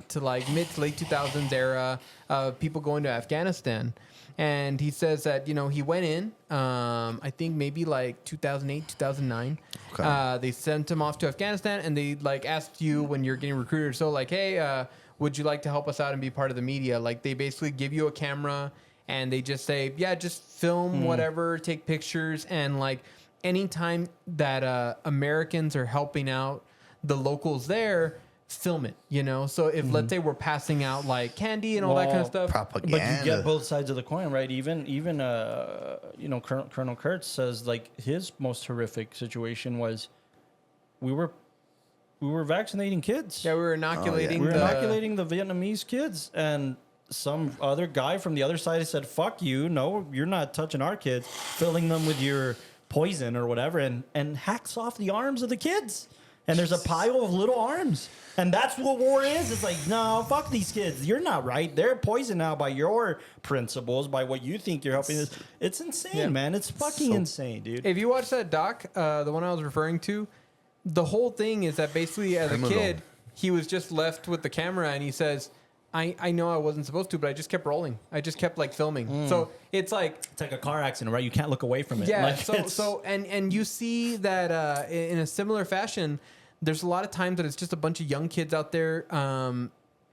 to like mid to late 2000s era of people going to Afghanistan. And he says that, he went in, I think maybe like 2008, 2009. Okay. They sent him off to Afghanistan, and they like asked you when you're getting recruited. So like, hey, would you like to help us out and be part of the media? Like they basically give you a camera and they just say, yeah, just film whatever, take pictures. And like anytime that Americans are helping out the locals there, film it, So if let's say we're passing out like candy and all that kind of stuff. Propaganda. But you get both sides of the coin, right? Even Colonel Kurtz says like his most horrific situation was we were vaccinating kids. Yeah, we were inoculating. We were inoculating the Vietnamese kids, and some other guy from the other side said, "Fuck you! No, you're not touching our kids." Filling them with your poison or whatever, and hacks off the arms of the kids. And there's a pile of little arms. And that's what war is. It's like, no, fuck these kids. You're not right. They're poisoned now by your principles, by what you think you're helping. It's insane, man. It's fucking insane, dude. If you watch that doc, the one I was referring to, the whole thing is that basically as a kid, he was just left with the camera and he says, I know I wasn't supposed to, but I just kept rolling. I just kept like filming. So it's like a car accident, right? You can't look away from it. yeah. Like, And you see that in a similar fashion, there's a lot of times that it's just a bunch of young kids out there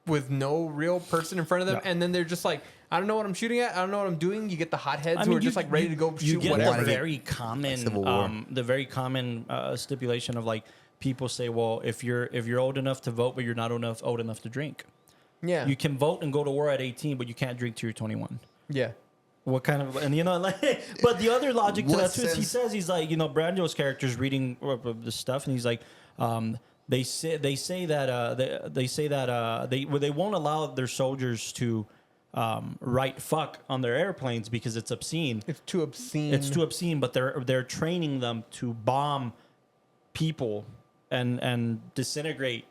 with no real person in front of them, and then they're just like, I don't know what I'm shooting at. I don't know what I'm doing. You get the hotheads who are just like ready to go shoot get whatever. the very common, stipulation of like people say, well, if you're old enough to vote, but you're not old enough to drink. Yeah. You can vote and go to war at 18, but you can't drink till you're 21. Yeah. What kind of, and like, but the other logic to What that too is he sense- says, he's like, Brando's character's reading the stuff, and he's like, they say that they won't allow their soldiers to write fuck on their airplanes because it's obscene. It's too obscene. It's too obscene, but they're training them to bomb people and disintegrate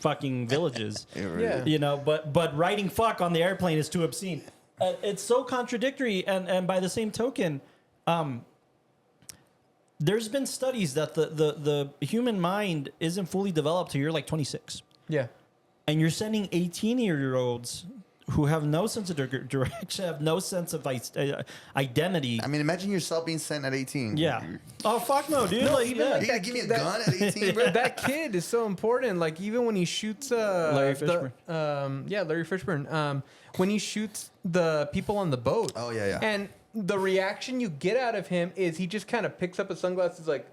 fucking villages. Yeah. But writing fuck on the airplane is too obscene. It's so contradictory, and by the same token, there's been studies that the human mind isn't fully developed till you're like 26. Yeah. And you're sending 18-year-olds who have no sense of direction, have no sense of identity. I mean, imagine yourself being sent at 18. Yeah. Oh fuck no, dude. No, like, even yeah. like You gonna give me a gun at 18, bro? that kid is so important. Like even when he shoots Larry Fishburne. Larry Fishburne. When he shoots the people on the boat. Oh, yeah. And the reaction you get out of him is he just kind of picks up his sunglasses like,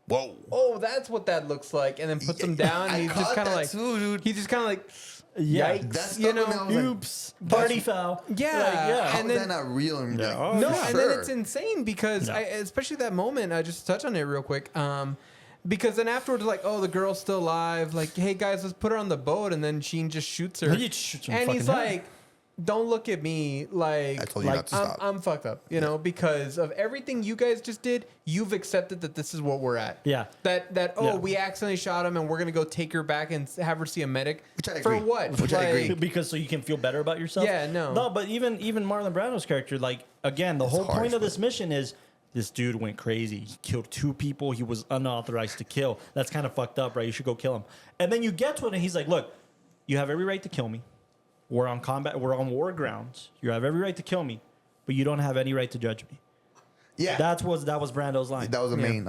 Whoa. oh, that's what that looks like, and then puts them down. I And he's caught just kind of that like, too, dude. he's just kind of like, Yeah. yikes, That's you not when I know. was like, Oops. Party foul. Yeah. Like, yeah. How And is then- that not real? And Yeah. like, Oh, No, yeah. and sure. then it's insane because No. especially that moment. Just to touch on it real quick. Because then afterwards, like, oh, the girl's still alive. Like, hey guys, let's put her on the boat, and then Sheen just shoots her. He shoots her in the and he's fucking head. like, "Don't look at me like I told you not to stop. I'm fucked up, you know, because of everything you guys just did. You've accepted that this is what we're at. Yeah. That Yeah. we accidentally shot him, and we're gonna go take her back and have her see a medic. Which I For agree. what? Which I agree. Because so you can feel better about yourself. Yeah, no. No, but even Marlon Brando's character, like again, the whole harsh, point of but- this mission is this dude went crazy. He killed 2 people he was unauthorized to kill. That's kind of fucked up, right? You should go kill him. And then you get to it, and he's like, "Look, you have every right to kill me. We're on combat. We're on war grounds. You have every right to kill me, but you don't have any right to judge me." Yeah. That was Brando's line. That was the main.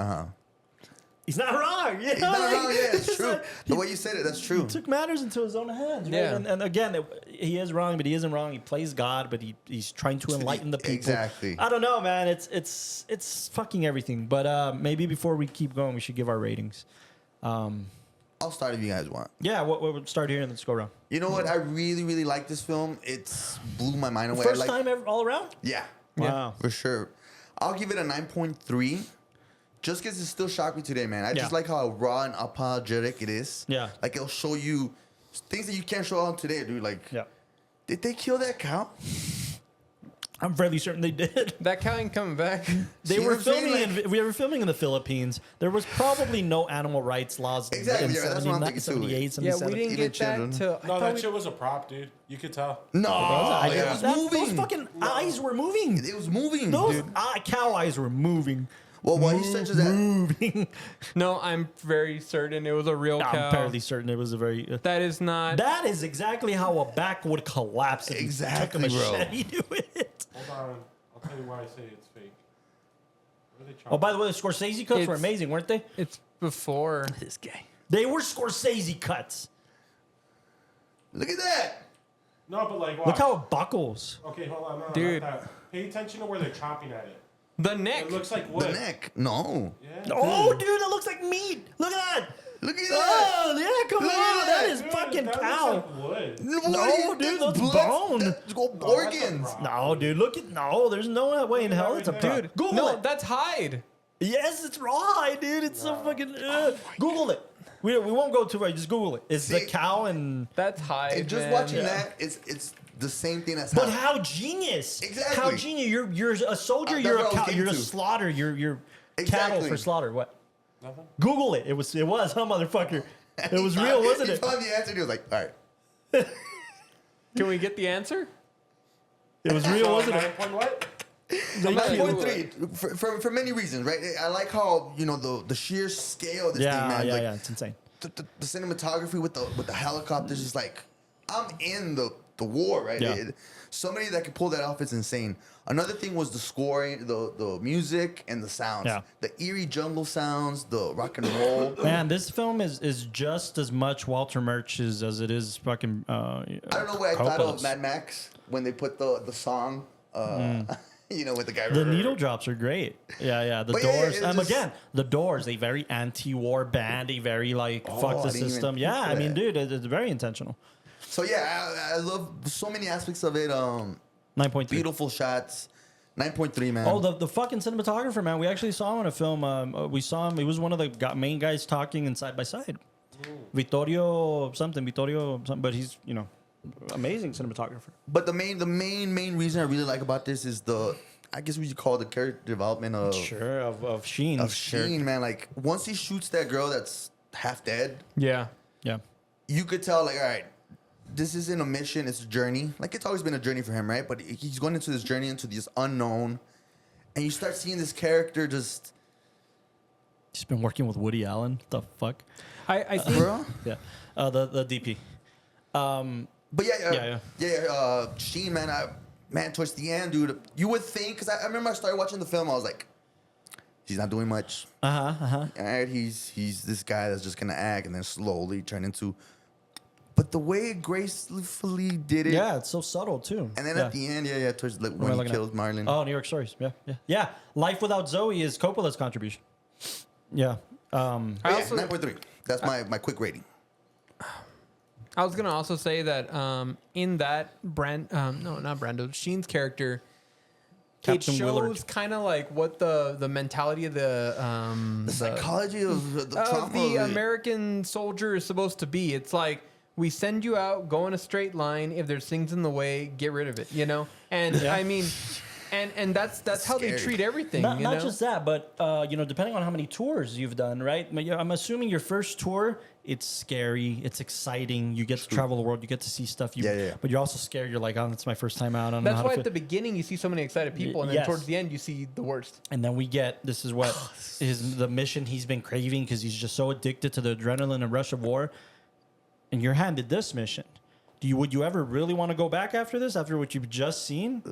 He's not wrong. You know? He's not like, wrong. Yeah, it's it's true. like- The way you said it, that's true. He took matters into his own hands. Right? Yeah. And again, he is wrong, but he isn't wrong. He plays God, but he's trying to enlighten the people. Exactly. I don't know, man. It's fucking everything. But maybe before we keep going, we should give our ratings. I'll start if you guys want. Yeah, we'll start here and let's go around. You know what? I really, really like this film. It's blew my mind away. First I like, time ever, all around? Yeah. Wow. For sure. I'll give it a 9.3. Just because it still shocked me today, man. I just Yeah. like how raw and apologetic it is. Yeah. Like, it'll show you things that you can't show on today, dude. Like, Yeah. did they kill that cow? I'm fairly certain they did. That cow ain't coming back. They See were what I'm saying? filming. We were filming in the Philippines. There was probably no animal rights laws Exactly, in yeah, that's what I'm thinking too. 78, Yeah, 77. we didn't Even get children. that till. I No, thought that we- shit was a prop, dude. You could tell. No. Those it was those moving. fucking eyes were moving. It was moving, Those dude. cow eyes were moving. Well, while he searches that, Moving. No, I'm very certain it was a real cow. I'm fairly certain it was a very. That is not. That is exactly how a back would collapse if Exactly, you took a bro. machete to it. Hold on. I'll tell you why I say it's fake. What are they Oh, by the way, the Scorsese cuts were It's- amazing, weren't they? It's before. This guy. They were Scorsese cuts. look at that. No, but like, watch. Look how it buckles. Okay, hold on. No, Dude. Not that. Pay attention to where they're chopping at it. The neck. It looks like wood. The neck. No. Yeah. Oh, dude, that looks like meat. Look at that. Look at that. Oh, yeah, come Look at on. that. That is Dude, fucking that cow. Looks like wood. No, dude, that's bone. That's No, that's a organs. rock. No, dude, look at no. There's no way in hell it's a Dude, dude. Dude, Google no, it. that's hide. Yes, it's raw, dude. It's so fucking. Google it. We won't go too far. Just Google it. It's the See- cow and. That's hide. And just man. watching that, it's the same thing as But how genius! Exactly. How genius! You're a soldier. That's You're what I a was cow. getting You're a to. slaughter. You're cattle Exactly. for slaughter. What? Nothing. Google it. It was huh, motherfucker. It was real, wasn't he it? found the answer. And he was like, all right. Can we get the answer? It was real, wasn't it? 9 point what? 9.3 for many reasons, right? I like how the sheer scale of this thing, Yeah, man. yeah, Like, yeah. It's insane. the cinematography with the helicopters is like, I'm in the war, right? Yeah. Somebody that could pull that off is insane. Another thing was the scoring, the music and the sounds. Yeah. The eerie jungle sounds, the rock and roll. Man, this film is just as much Walter Murch's as it is fucking. I don't know what I thought of Coppola's. Mad Max when they put the song, with the guy. The needle drops are great. Yeah, yeah. The But yeah, Doors. it just- Again, the Doors. A very anti-war band. A very like fuck I the didn't even system. think Yeah, of I mean, that. dude, it's very intentional. So yeah, I love so many aspects of it. 9.3. Beautiful shots. 9.3, man. Oh, the fucking cinematographer, man. We actually saw him in a film. We saw him. He was one of the main guys talking in Side by Side. Vittorio something. But he's amazing cinematographer. But the main reason I really like about this is I guess we could call it the character development of Of Sheen. of Sheen, man. Like once he shoots that girl that's half dead, Yeah. Yeah. you could tell like, all right, this isn't a mission, it's a journey. Like it's always been a journey for him, right? But he's going into this journey into this unknown, and you start seeing this character just, He's been working with Woody Allen. The fuck. I think bro. Yeah. The DP. But Sheen, man, towards the end, dude, you would think, because I remember I started watching the film, I was like, he's not doing much. All right, he's this guy that's just gonna act and then slowly turn into. But the way it gracefully did it, Yeah, it's so subtle too. and then at the end, towards when he looking kills at? Marlon. Oh, New York Stories. Yeah. Life Without Zoe is Coppola's contribution. Yeah. I also- 9.3. That's my quick rating. I was gonna also say that in that Sheen's character, Captain it shows Willard. kind of like what the mentality of the Psychology of the trauma of the of it. American soldier is supposed to be. It's like we send you out, go in a straight line. If there's things in the way, get rid of it. You know, and I mean, and that's how they Scary. treat everything. Not you know? just that, but depending on how many tours you've done, right? I'm assuming your first tour, it's scary, it's exciting. You get to travel the world, you get to see stuff. But you're also scared. You're like, oh, that's my first time out. I don't know That's how why to at the beginning you see so many excited people, and then Yes. towards the end you see the worst. And then we get this is what is the mission he's been craving because he's just so addicted to the adrenaline and rush of war. And you're handed this mission. Would you ever really want to go back after this? After what you've just seen?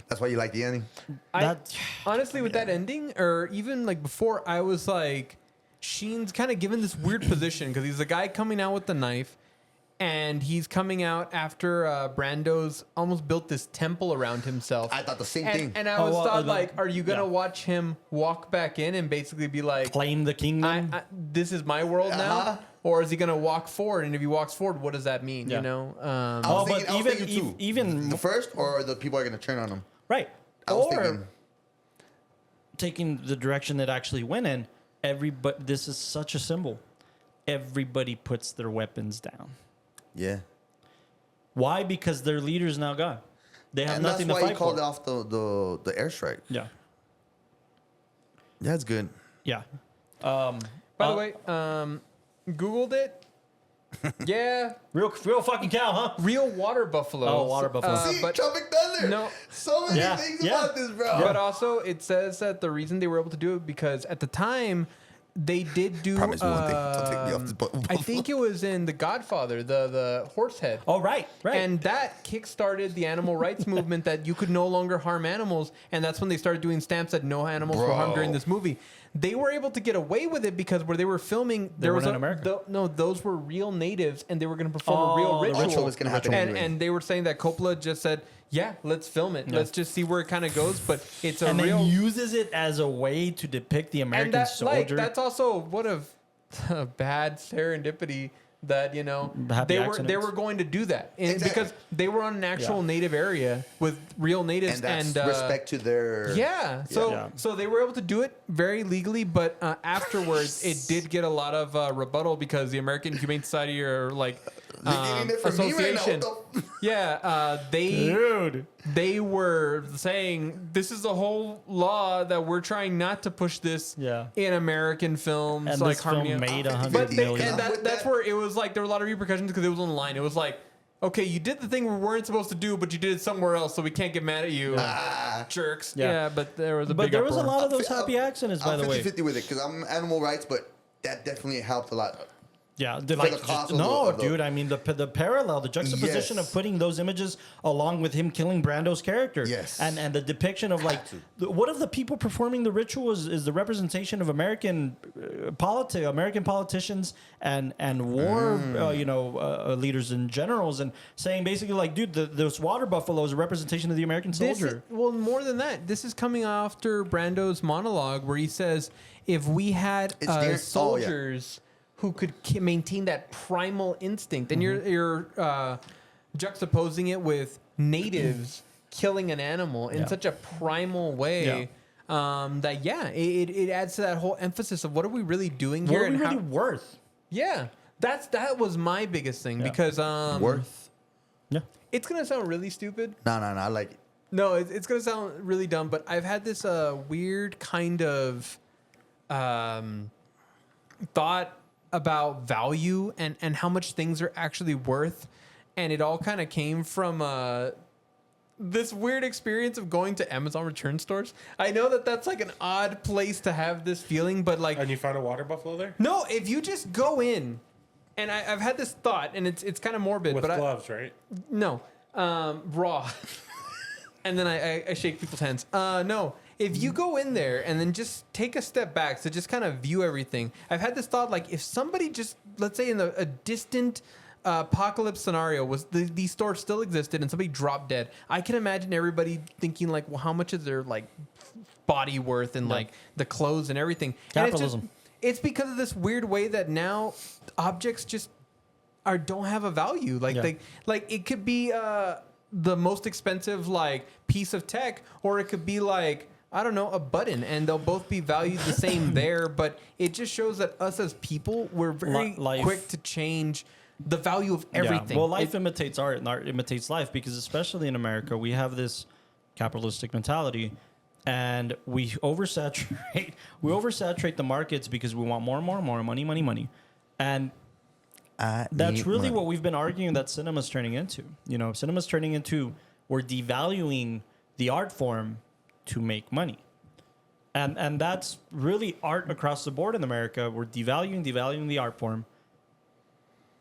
That's why you like the ending. Honestly, with that ending, or even like before, I was like, Sheen's kind of given this weird position because he's the guy coming out with the knife, and he's coming out after Brando's almost built this temple around himself. I thought the same thing. And I was thought like, are you gonna watch him walk back in and basically be like, Claim the kingdom? this is my world now? Or is he gonna walk forward? And if he walks forward, what does that mean? Yeah. You know? I was Oh, thinking, but I was thinking too. even the first, or the people are gonna turn on him. right. I was Or thinking, taking the direction that actually went in, everybody, this is such a symbol. Everybody puts their weapons down. yeah. Why? Because their leader's now gone. They have And that's nothing to why fight he called for. off the airstrike. Yeah. That's good. Yeah. By the way, Googled it. Yeah, Real fucking cow, huh? real water buffalo. Oh, water buffalo. See, but Tropic Thunder. no. So many Yeah, things yeah. about this, bro. But also, it says that the reason they were able to do it because at the time they did do. Promise me one thing. Don't take me off this boat. I think it was in The Godfather, the horse head. Oh, right. And that kickstarted the animal rights movement that you could no longer harm animals, and that's when they started doing stamps that no animals were harmed during this movie. They were able to get away with it because where they were filming, there was weren't in America. those were real natives, and they were going to perform a real the ritual. ritual was gonna happen anyway. And they were saying that Coppola just said, "Yeah, let's film it. Let's just see where it kind of goes." But it's a and real then uses it as a way to depict the American and that, soldier. that's also what a bad serendipity that Happy they accidents. were going to do that Exactly. because they were on an actual native area with real natives and that's respect to their. so they were able to do it very legally, but afterwards it did get a lot of rebuttal because the American Humane Society or like They're getting it from me right now. association What Dude. they were saying this is a whole law that we're trying not to push this Yeah. in American films And like this film Harmony. made But But $100 they- million. and With that's that- where it was like there were a lot of repercussions because it was online. It was like, okay, you did the thing we weren't supposed to do, but you did it somewhere else, so we can't get mad at you, jerks. Yeah. Yeah, but there was a But big there was a uproar. lot of those happy accidents, by I'm the way. 50-50 with it because I'm animal rights, but that definitely helped a lot. Yeah, the cost of the- dude. I mean, the parallel, the juxtaposition Yes. of putting those images along with him killing Brando's character, Yes. and the depiction of like what if the people performing the ritual is the representation of American American politicians and war, leaders and generals, and saying basically like, dude, this water buffalo is a representation of the American soldier. Well, more than that, this is coming after Brando's monologue where he says, if we had It's near- soldiers who could maintain that primal instinct, and you're juxtaposing it with natives killing an animal in such a primal way. It adds to that whole emphasis of what are we really doing here? What are we and really how, worth? yeah, that was my biggest thing because Worth? Yeah. it's gonna sound really stupid. No, I like it. No, it's gonna sound really dumb, but I've had this weird kind of thought about value and how much things are actually worth, and it all kind of came from this weird experience of going to Amazon return stores. I know that that's like an odd place to have this feeling, but like And you found a water buffalo there? no, if you just go in and I've had this thought, and it's kind of morbid, With but gloves, right? no, raw. And then I shake people's hands. No, if you go in there and then just take a step back to just kind of view everything. I've had this thought, like if somebody just, let's say in a distant apocalypse scenario was these stores still existed and somebody dropped dead, I can imagine everybody thinking like, well, how much is their like body worth and like the clothes and everything. Capitalism. And it's because of this weird way that now objects just don't have a value. Like like it could be the most expensive like piece of tech, or it could be like, I don't know, a button, and they'll both be valued the same there. But it just shows that us as people, we're very quick to change the value of everything. Yeah. Well, life imitates art, and art imitates life, because especially in America, we have this capitalistic mentality, and we oversaturate the markets because we want more and more and more money, and that's really what we've been arguing that cinema's turning into. You know, cinema's turning into, we're devaluing the art form to make money. And that's really art across the board in America. We're devaluing the art form.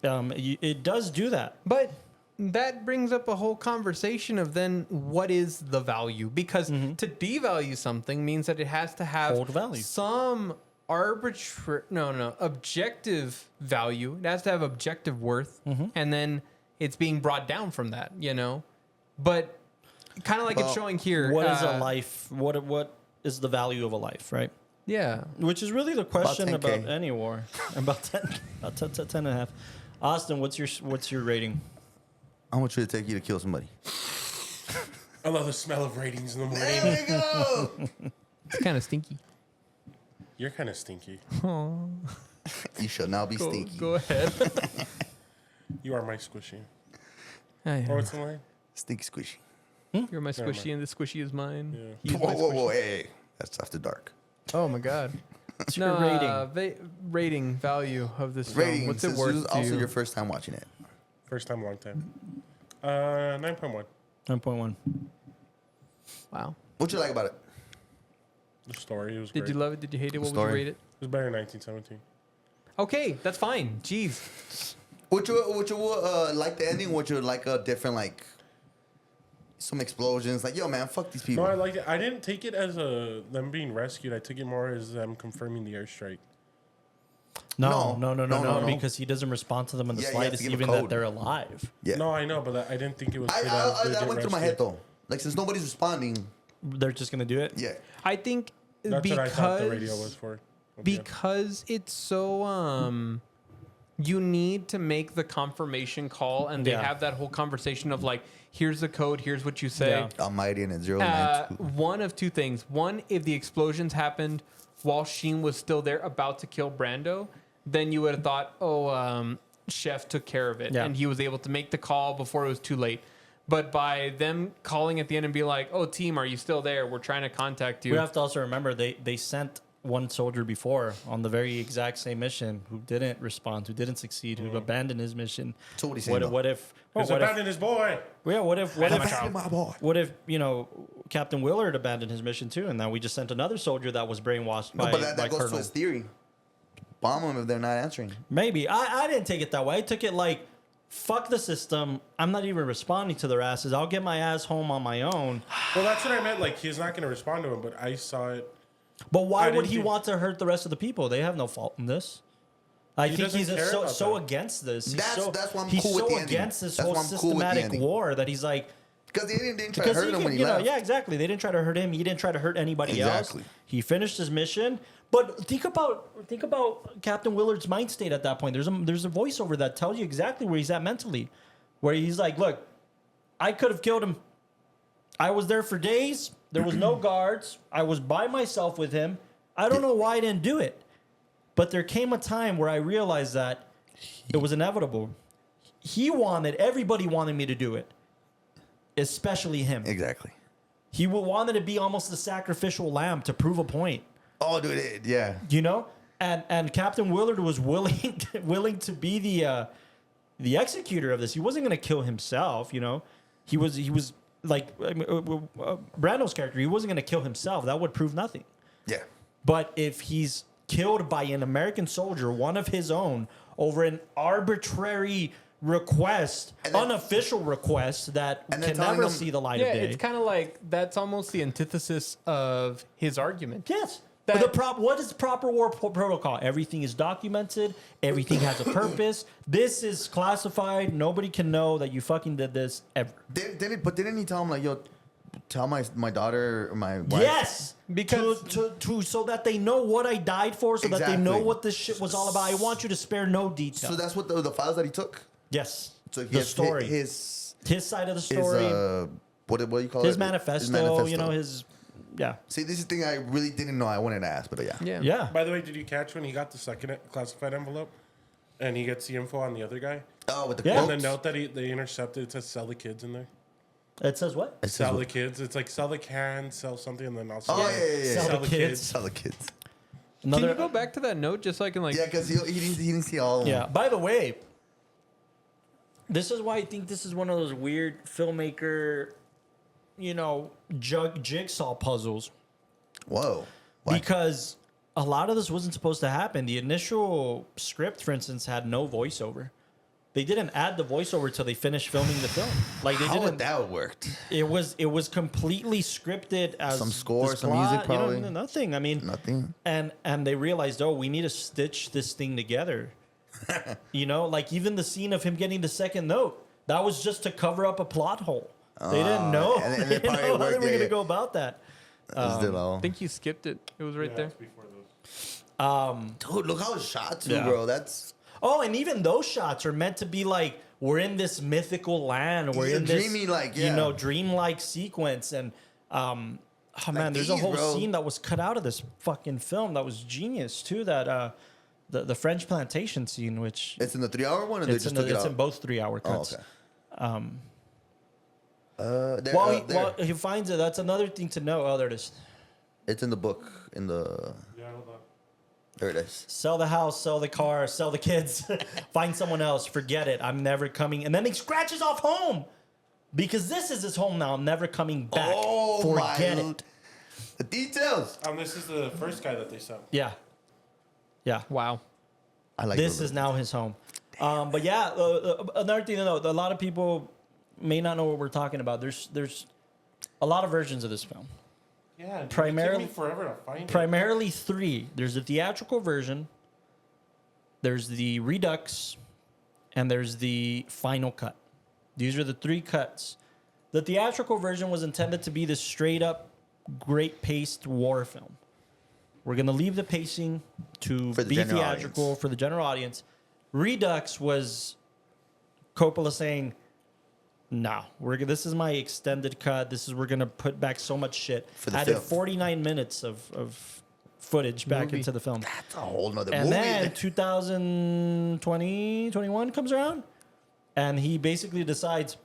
It does do that. But that brings up a whole conversation of then what is the value? Because to devalue something means that it has to have Hold value. some objective value. It has to have objective worth, and then it's being brought down from that, you know. But kind of like it's showing here. What is a life? What is the value of a life, right? Yeah. Which is really the question About about 10K. any war. About 10 and a half. Austin, what's your rating? How much would it take you to kill somebody? I love the smell of ratings in the morning. There we go. It's kind of stinky. You're kind of stinky. You shall now be stinky. Go ahead. You are my squishy. Hey, Or what's the line? Stinky squishy. you're my squishy, and the squishy is mine. Yeah. He's my Whoa, squishy. hey. That's after dark. Oh my god. What's your rating? Rating value of this film. Rating. What's it This worth is to also you? your first time watching it. First time, long time. 9.1. 9.1. Wow. What you like about it? The story, it was Did great. you love it? Did you hate it? What would Story. you rate it? It was better in 1917. Okay, that's fine. Jeez. Would you like the ending? Would you like a different, like, some explosions? Like, yo, man, fuck these people. No, I liked it. I didn't take it as them being rescued. I took it more as them confirming the airstrike. No, No. because he doesn't respond to them in the Yeah, you have to slightest, give a even that code. they're alive. Yeah. No, I know, but I didn't think it was. That went through my head, though. Like, since nobody's responding, They're just gonna do it. yeah. I think That's what I thought the radio was for. Okay. because it's so you need to make the confirmation call, and they Yeah. have that whole conversation of like, here's the code, here's what you say. Yeah. Almighty and it's 092. One of two things. One, if the explosions happened while Sheen was still there about to kill Brando, then you would have thought, Chef took care of it. Yeah. And he was able to make the call before it was too late. But by them calling at the end and be like, oh, team, are you still there? We're trying to contact you. We have to also remember they sent one soldier before on the very exact same mission who didn't respond, who didn't succeed, who abandoned his mission. So what he's saying, though? What if? He's abandoned his boy. Yeah. What if? My boy. What if Captain Willard abandoned his mission too, and then we just sent another soldier that was brainwashed No, by but that goes to Colonel? his theory. Bomb them if they're not answering. Maybe I didn't take it that way. I took it like, fuck the system. I'm not even responding to their asses. I'll get my ass home on my own. Well, that's what I meant. Like, he's not going to respond to him, but I saw it. But why I would didn't he think- want to hurt the rest of the people? They have no fault in this. I He think doesn't he's care so about so that. against this. He's That's why I'm he's cool with so the ending. against this That's whole why I'm cool with the systematic ending. war that he's like, Because they didn't try to because hurt he him could, when he you know, left. yeah, exactly. They didn't try to hurt him. He didn't try to hurt anybody Exactly. else. He finished his mission. But think about Captain Willard's mind state at that point. There's a voiceover that tells you exactly where he's at mentally, where he's like, look, I could have killed him. I was there for days. There was no guards. I was by myself with him. I don't know why I didn't do it. But there came a time where I realized that it was inevitable. Everybody wanted me to do it, especially him. Exactly. He wanted to be almost the sacrificial lamb to prove a point, Oh, dude, yeah. you know? And Captain Willard was willing to be the executor of this. He wasn't going to kill himself, you know? He was like Brando's character. He wasn't going to kill himself. That would prove nothing. Yeah. But if he's killed by an American soldier, one of his own, over an arbitrary request, And then- unofficial request that And then can telling never them- see the light Yeah, of day. it's kind of like that's almost the antithesis of his argument. Yes. That- What is proper war protocol? Everything is documented. Everything has a purpose. This is classified. Nobody can know that you fucking did this ever. Didn't he tell him like, yo, tell my daughter or my wife? Yes, Because- to so that they know what I died for, so that they know Exactly. what this shit was all about. I want you to spare no detail. So that's what the files that he took. Yes, So the story, his side of the story, what do you call it? his manifesto. You know his, yeah, See, this is the thing I really didn't know. I wanted to ask, but yeah. Yeah. yeah. By the way, did you catch when he got the second classified envelope, and he gets the info on the other guy, Oh, with the Yeah. and quotes. the note that they intercepted, it says "sell the kids" in there. It says what? It says Sell the what? kids. It's like sell the can, sell something, and then also Oh, yeah. Sell the kids. Sell the kids. Can you go back to that note just so I can like? Yeah, because he didn't see all of them. Yeah. By the way, this is why I think this is one of those weird filmmaker, jigsaw puzzles. Whoa. Why? Because a lot of this wasn't supposed to happen. The initial script, for instance, had no voiceover. They didn't add the voiceover till they finished filming the film. Like they How didn't. would that have worked? It was completely scripted as Some score, this some music, plot, probably? nothing. I mean, Nothing. and they realized, oh, we need to stitch this thing together. Like even the scene of him getting the second note, that was just to cover up a plot hole. They didn't know. and They it didn't probably know how they worked, were yeah, going to yeah. go about that. Is it all? I think you skipped it. It was right Yeah, there. it's before those. Dude, look how it's shot too, Yeah. bro. That's Oh, and even those shots are meant to be like we're in this mythical land. We're Yeah, in this dreamy-like, yeah. dreamlike sequence. And oh man, there's a these, whole bro. scene that was cut out of this fucking film that was genius too. That the French plantation scene, which it's in the 3-hour one, or they it's just in, took it it's out. in both 3-hour Oh, cuts. okay. There, While there. he finds it, that's another thing to know. Oh, there it is. It's in the book. In the Yeah, hold on. there it is. Sell the house, sell the car, sell the kids, find someone else, forget it. I'm never coming. And then he scratches off home because this is his home now. I'm never coming back. Oh forget my! it. The details. This is the first guy that they sent. Yeah. Yeah. Wow. I like This those is now his home. But yeah, another thing to note, a lot of people may not know what we're talking about. There's a lot of versions of this film. Yeah, dude, Primarily- it took me forever to find it. Primarily 3. There's the theatrical version, there's the redux, and there's the final cut. These are the 3 cuts. The theatrical version was intended to be the straight up, great paced war film. We're going to leave the pacing to For the be general theatrical audience. for the general audience. Redux was Coppola saying, no, this is my extended cut. We're going to put back so much shit. For the Added film. 49 minutes of footage back Movie. into the film. That's a whole nother And movie. then 2020, 21 comes around, and he basically decides,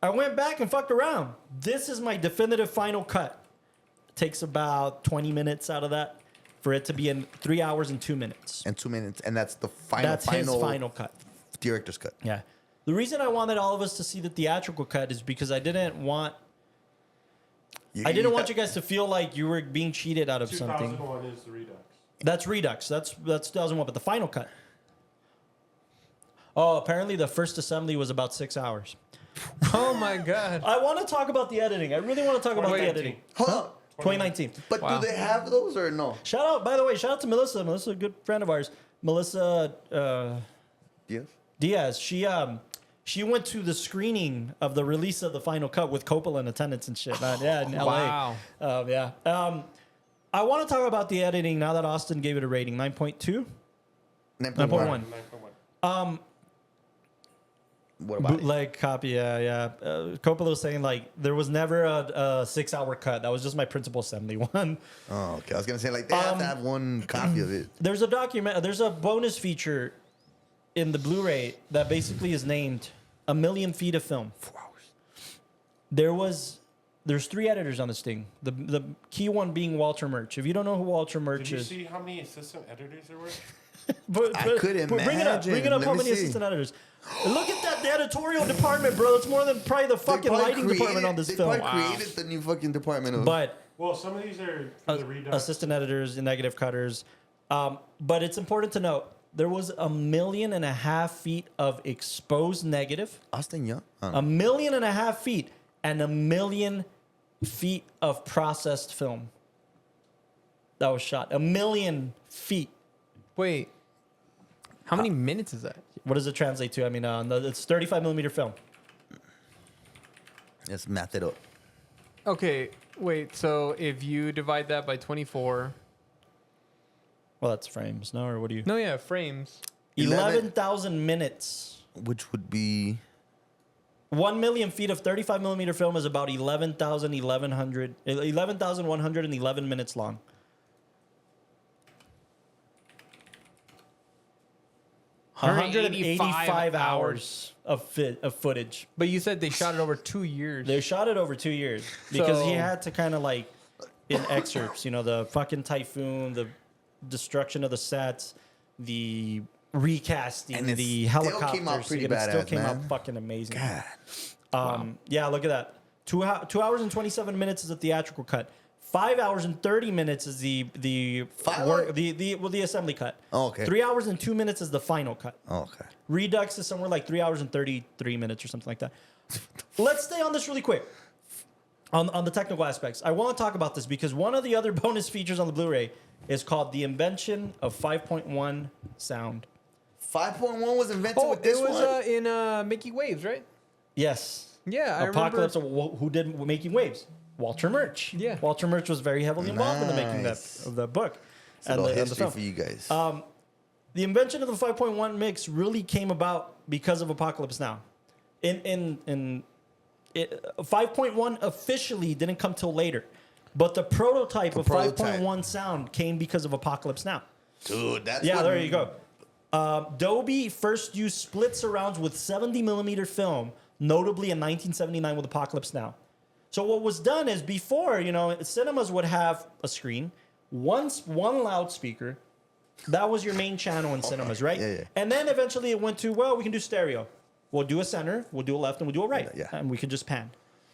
I went back and fucked around. This is my definitive final cut. It takes about 20 minutes out of that for it to be in 3 hours and 2 minutes. And 2 minutes, and that's the final. That's his final cut. director's cut. Yeah. The reason I wanted all of us to see the theatrical cut is because I didn't want you guys to feel like you were being cheated out of something. 2001 is the Redux. That's Redux. That's 2001, but the final cut. Oh, apparently the first assembly was about 6 hours. Oh my god. I want to talk about the editing. I really want to talk about the 2019. editing. Hold on. 2019. But Wow. do they have those or no? Shout out, by the way, shout out to Melissa. Melissa, a good friend of ours. Melissa Yes. Diaz. She went to the screening of the release of the final cut with Coppola in attendance and shit. Man. Yeah, in LA. Wow. Yeah. I want to talk about the editing now that Austin gave it a rating. 9.2? 9.1. 9.1. What about it? Bootleg copy, yeah. Coppola was saying like there was never a 6 hour cut. That was just my principal assembly one. Oh, okay. I was gonna say like they have to have one copy of it. There's a bonus feature in the Blu-ray that basically is named A Million Feet of Film. 4 hours. There's 3 editors on this thing. The key one being Walter Murch. If you don't know who Walter Did Murch you is, see how many assistant editors there were? but could bring it up. Bring it up. imagine. How Let me many see. assistant editors? Look at that. The editorial department, bro. It's more than probably the fucking lighting department on this they film. probably created the new fucking department of. But Well, some of these are for the Redux. assistant editors and negative cutters. But it's important to note there was 1.5 million feet of exposed negative, Austin Young. 1.5 million feet, and 1 million feet of processed film that was shot. 1 million feet. Wait, how many minutes is that? What does it translate to? I mean, it's 35 millimeter film. Let's math it up. Okay, wait. So if you divide that by 24, Well, that's frames, no? Or what do you? no, yeah, frames. 11,000 minutes. Which would be 1 million feet of 35 millimeter film is about 11,111 minutes long. 185 hours of footage. But you said they shot it over 2 years. They shot it over 2 years because he So- had to kind of like in excerpts, the fucking typhoon, the destruction of the sets, the recasting, And it the still helicopters. came out pretty and it still badass, came out man. fucking amazing. God. Yeah, look at that. 2 hours and 27 minutes is the theatrical cut. 5 hours and 30 minutes is the assembly cut. Oh, okay. 3 hours and 2 minutes is the final cut. Oh, okay. Redux is somewhere like 3 hours and 33 minutes or something like that. Let's stay on this really quick. On the technical aspects, I want to talk about this because one of the other bonus features on the Blu-ray is called the invention of 5.1 sound. 5.1 was invented Oh, with it this was one. in Making Waves, right? Yes. Yeah, I Apocalypse. remember. Who did Making Waves? Walter Murch. Yeah. Walter Murch was very heavily involved in the making Nice. of the book. It's a little history for you guys. The invention of the 5.1 mix really came about because of Apocalypse Now. 5.1 officially didn't come till later, but the prototype of prototype. 5.1 sound came because of Apocalypse Now. Dude, that's Yeah, what- there you go. Dolby first used split surrounds with 70 millimeter film, notably in 1979 with Apocalypse Now. So what was done is before, cinemas would have a screen, one loudspeaker. That was your main channel in cinemas, right? Yeah. And then eventually it went to, well, we can do stereo. We'll do a center, we'll do a left, and we'll do a right. Yeah. And we can just pan.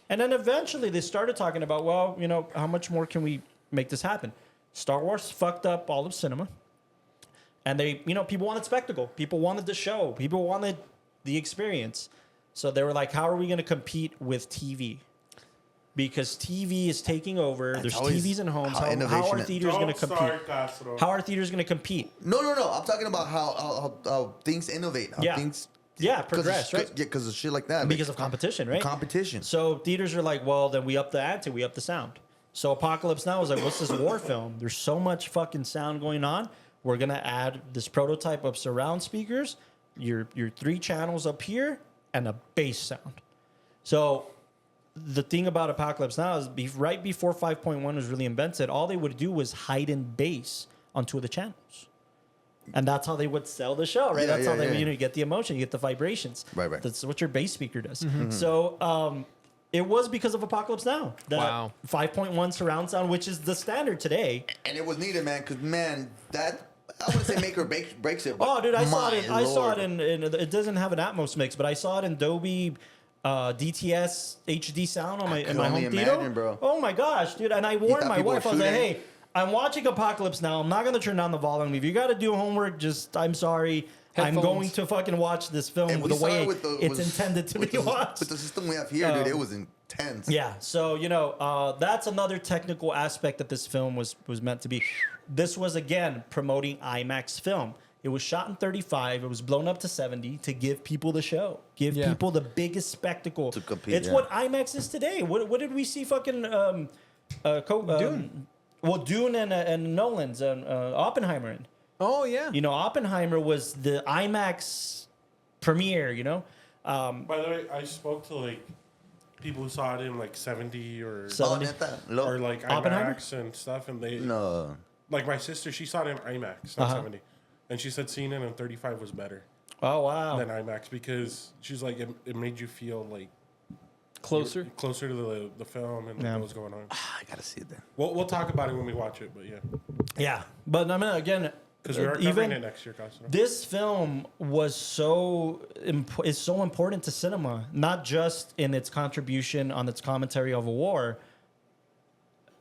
And then eventually they started talking about, well, how much more can we make this happen? Star Wars fucked up all of cinema. And they, people wanted spectacle. People wanted the show. People wanted the experience. So they were like, how are we going to compete with TV? Because TV is taking over. There's always TVs in homes. how How innovation- are theaters going to Don't compete? start, Castro. How are theaters going to compete? No. I'm talking about how things innovate. How Yeah. things Yeah, 'cause of progress, sh- right? Yeah, because of shit like that. Because of competition, right? Competition. So theaters are like, well, then we up the ante, we up the sound. So Apocalypse Now is like, what's this war film? There's so much fucking sound going on. We're gonna add this prototype of surround speakers, your 3 channels up here, and a bass sound. So the thing about Apocalypse Now is right before 5.1 was really invented, all they would do was hide in bass on 2 of the channels. And that's how they would sell the show, right? Yeah, That's how yeah, they, yeah. you get the emotion, you get the vibrations. Right. That's what your bass speaker does. So it was because of Apocalypse Now. That Wow. 5.1 surround sound, which is the standard today. And it was needed, man, because, man, that, I wouldn't say make or breaks it. Oh, dude, I saw it. my I saw it Lord. in. It doesn't have an Atmos mix, but I saw it in Dolby DTS HD sound on my could in my only home theater. imagine, bro. Oh my gosh, dude! And I warned thought my people wife. were I was like, shooting? "Hey, I'm watching Apocalypse Now. I'm not gonna turn down the volume. If you got to do homework, I'm sorry. I'm Headphones. going to fucking watch this film And we the saw way it with the- it's with- intended to with be the- watched." With the system we have here, dude, it was intense. Yeah, so that's another technical aspect that this film was meant to be. This was again promoting IMAX film. It was shot in 35. It was blown up to 70 to give people the show, give Yeah. people the biggest spectacle. To compete, It's yeah. what IMAX is today. What did we see? Fucking Dune. Well, Dune and Nolan's and Oppenheimer. In. Oh yeah. Oppenheimer was the IMAX premiere. By the way, I spoke to people who saw it in 70 or So- Oh, neta, low. or Oppenheimer? IMAX and stuff, and they No. my sister, she saw it in IMAX, not 70, and she said seeing it in 35 was better Oh wow! than IMAX because she's like it made you feel Closer. closer to the film and Yeah. what was going on. I gotta see it then. We'll talk about it when we watch it, but yeah, Yeah, but I mean again, because we are covering it next year, Costco. This film was is so important to cinema, not just in its contribution on its commentary of a war,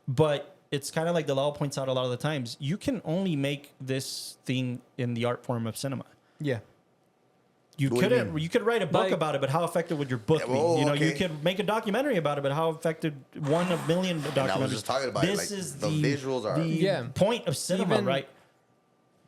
but it's kind of like Dalal points out a lot of the times. You can only make this thing in the art form of cinema. Yeah. You What do you couldn't. mean? You could write a book Like- about it, but how effective would your book Yeah, be? well, You know, you okay. could make a documentary about it, but how effective? One of million documentaries. I was just talking about it, this like, is the visuals are- the Yeah. point of cinema, Even- right?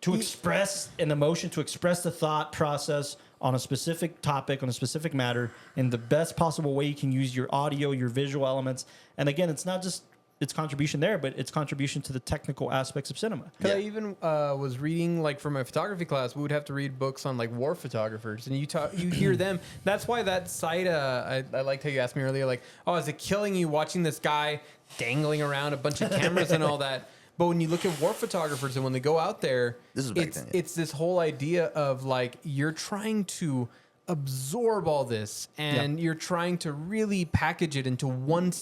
To express an emotion, to express the thought process on a specific topic, on a specific matter, in the best possible way you can use your audio, your visual elements. And again, it's not just its contribution there, but its contribution to the technical aspects of cinema. Because I Yeah. even was reading, like, for my photography class, we would have to read books on, like, war photographers, and you hear them. That's why that site, I liked how you asked me earlier, like, oh, is it killing you watching this guy dangling around a bunch of cameras and all that? But when you look at war photographers and when they go out there, This is back then, yeah. it's this whole idea of, like, you're trying to absorb all this and you're trying to really package it into one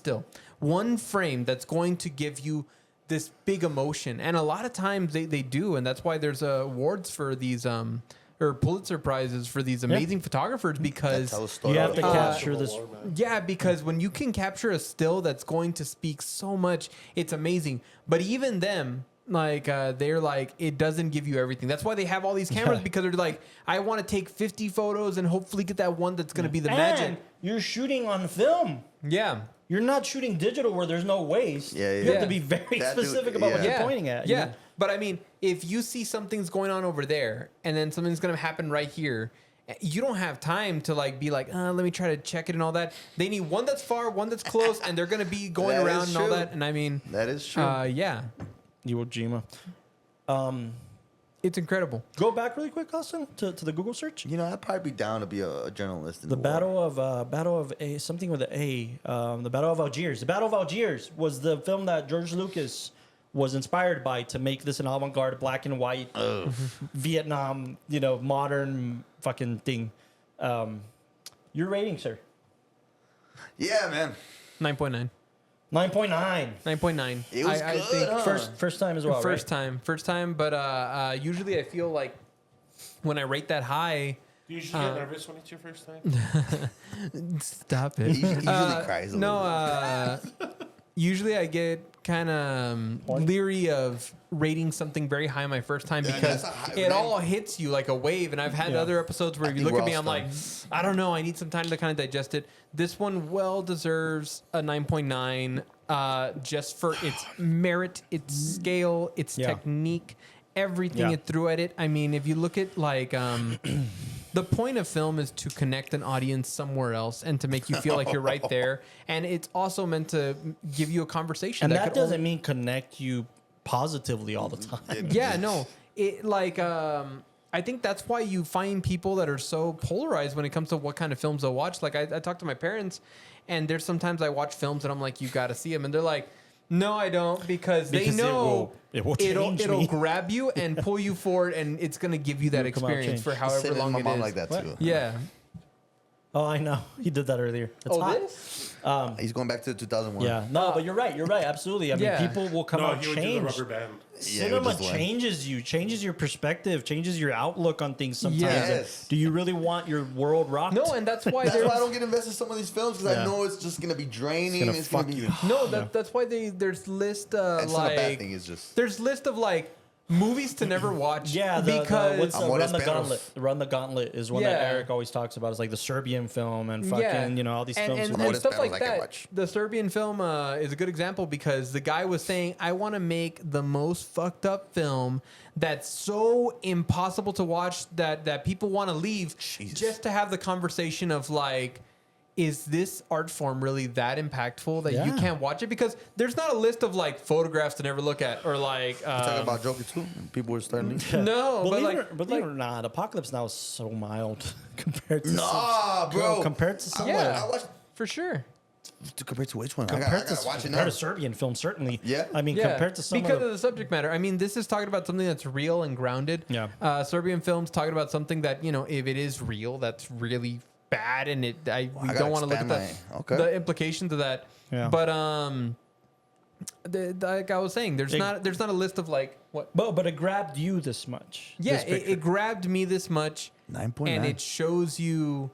one frame that's going to give you this big emotion. And a lot of times they do, and that's why there's awards for these or Pulitzer prizes for these amazing photographers, because Tell a story. You have to about- capture this. yeah, because when you can capture a still that's going to speak so much, it's amazing. But even them, like, they're like, it doesn't give you everything. That's why they have all these cameras, Yeah. because they're like, I want to take 50 photos and hopefully get that one that's going to be the And magic. you're shooting on film. Yeah. You're not shooting digital where there's no waste. Yeah, You yeah. have to be very That dude- specific about what yeah. you're pointing at. Yeah. But I mean, if you see something's going on over there and then something's going to happen right here, you don't have time to, like, be like, let me try to check it and all that. They need one that's far, one that's close, and they're going to be going That around is and all true. that. And I mean, That is true. yeah, Iwo Jima. it's incredible. Go back really quick, Austin, to the Google search. You know, I'd probably be down to be a journalist. In The war. Battle of A, something with an A. The Battle of Algiers. The Battle of Algiers was the film that George Lucas was inspired by to make this an avant-garde black and white Vietnam, modern fucking thing. Your rating, sir? Yeah, man. 9.9. 9.9. 9.9. It was I good, think huh? First time as well, first right? time. But usually I feel like when I rate that high, Do you usually get nervous when it's your first time? stop He it. usually cries a No, little usually I get kind of leery of rating something very high my first time, Yeah, because that's a high- it man. all hits you like a wave. And I've had Yeah. other episodes where I if you think look we're at me, all I'm like, I don't know, I need some time to kind of digest it. This one well deserves a 9.9, just for its merit, its scale, its Yeah. technique, everything Yeah. it threw at it. I mean, if you look at, like, the point of film is to connect an audience somewhere else and to make you feel like you're right there. And it's also meant to give you a conversation. And that could doesn't only- mean connect you positively all the time. Yeah, no. It, like, I think that's why you find people that are so polarized when it comes to what kind of films they'll watch. Like, I talk to my parents, and there's sometimes I watch films and I'm like, you got to see them. And they're like, no, I don't, because they Because know it will change it'll me. grab you and pull you forward, and it's going to give you that It'll come out experience changed. for I however said it to long my it mom is. like that What? too. Yeah. Oh, I know. He did that earlier. It's hot. This? He's going back to 2001. Yeah. No, but you're right. You're right. Absolutely. I mean, Yeah. people will come No, out he would do the changed. rubber band. Yeah, Cinema just like- changes you, changes your perspective, changes your outlook on things sometimes. Yes. Do you really want your world rocked? No, and that's why That's there's... why I don't get invested in some of these films, because Yeah. I know it's just gonna be draining. gonna It's gonna fuck be. you. No, that's why there's list It's not a bad like thing. It's just. there's list of, like, movies to never watch. Yeah, because what's the Amores Run the Perros. Gauntlet? Run the Gauntlet is one that Yeah. Eric always talks about. It's like the Serbian film and fucking, all these films. and Amores stuff Perros like I can that. watch. The Serbian film is a good example, because the guy was saying, I want to make the most fucked up film that's so impossible to watch that people want to leave, Jesus. just to have the conversation of, like, is this art form really that impactful that you Yeah. can't watch it? Because there's not a list of, like, photographs to never look at, or, like, Talking about Joker too. People were starting. to no, but, Believe, like, believe it or not, Apocalypse Now is so mild compared to Nah, bro. compared to some Yeah. I watched. for sure. Compared to which one? I compared gotta watch it compared now. to Serbian films, certainly. Yeah. I mean, compared to some because of the, the subject matter. I mean, this is talking about something that's real and grounded. Yeah. Serbian films talking about something that, if it is real, that's really bad, and we I don't gotta want to look at expand the implications of that. Yeah. But like I was saying, there's It- not a list of, like, what. but it grabbed you this much. Yeah, this picture. it grabbed me this much, 9.9. and it shows you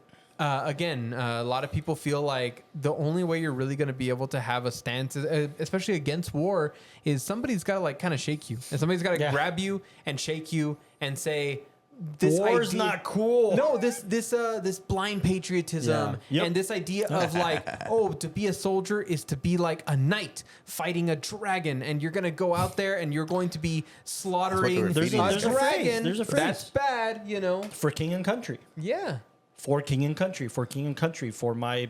again, a lot of people feel like the only way you're really going to be able to have a stance, especially against war, is somebody's got to like kind of shake you, and somebody's got to grab you and shake you and say, "This War's idea- not cool." No, this blind patriotism Yeah. Yep. and this idea of like, oh, to be a soldier is to be like a knight fighting a dragon, and you're going to go out there and you're going to be slaughtering That's what they were a feeding us. dragon. There's a phrase. That's bad, you know. For king and country. Yeah. For king and country, for king and country, for my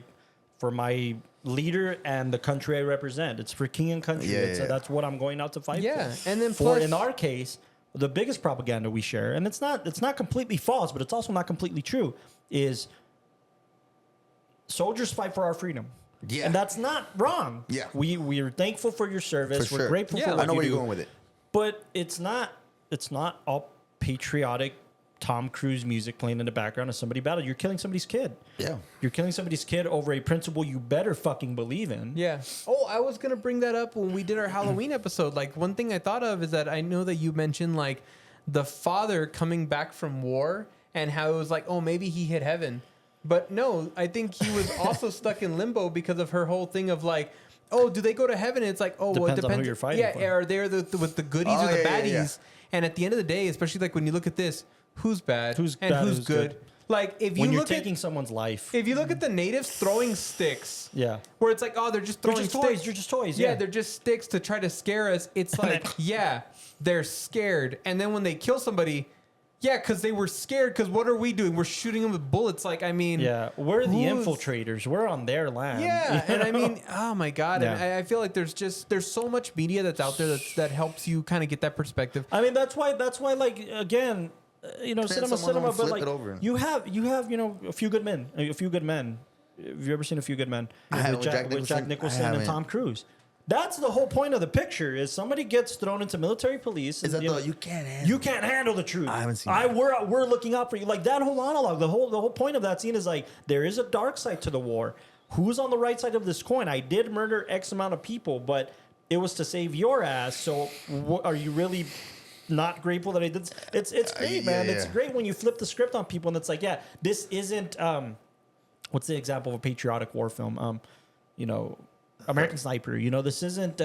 leader and the country I represent. It's for king and country. Yeah. That's what I'm going out to fight Yeah, for. and then for plus- in our case, the biggest propaganda we share, and it's not completely false, but it's also not completely true, is soldiers fight for our freedom. Yeah. And that's not wrong. Yeah. We are thankful for your service. For We're sure. grateful Yeah, for what I know you where do. you're going with it. But it's not all patriotic Tom Cruise music playing in the background of somebody battle. You're killing somebody's kid. Yeah. You're killing somebody's kid over a principle you better fucking believe in. Yeah. Oh, I was gonna bring that up when we did our Halloween episode. Like, one thing I thought of is that I know that you mentioned like the father coming back from war and how it was like, oh, maybe he hit heaven, but no, I think he was also stuck in limbo because of her whole thing of like, oh, do they go to heaven? It's like, oh, well, it Depends on who depends. you're fighting Yeah, for. are they with the goodies Oh, or the yeah, baddies? yeah, yeah. And at the end of the day, especially like when you look at this, who's bad, Who's and bad, who's who's good? good? Like, if you When you're look taking at someone's life. if you look at the natives throwing sticks, Yeah. where it's like, oh, they're just They're throwing just sticks. toys. They're just toys. Yeah, Yeah. they're just sticks to try to scare us. It's like, yeah, they're scared. And then when they kill somebody, yeah, because they were scared. Because what are we doing? We're shooting them with bullets. Like, I mean, Yeah. We're the who's- infiltrators. We're on their land. Yeah, you and I know? mean, oh my god, and Yeah. I feel like there's so much media that's out there that helps you kind of get that perspective. I mean, that's why, like, again, cinema, someone but flip like, it over. you have, a few good men. A few good men. Have you ever seen A Few Good Men? I haven't, With with Jack Jack Nicholson Nicholson. I and haven't. Tom Cruise. That's the whole point of the picture. Is somebody gets thrown into military police. Is and, that you can't handle You can't handle the truth. I haven't seen that. We're looking out for you. Like that whole monologue. The whole point of that scene is like there is a dark side to the war. Who's on the right side of this coin? I did murder X amount of people, but it was to save your ass. So are you really not grateful that I did? It's great, man. yeah. It's great when you flip the script on people and it's like, yeah, this isn't. What's the example of a patriotic war film? American Sniper. This isn't.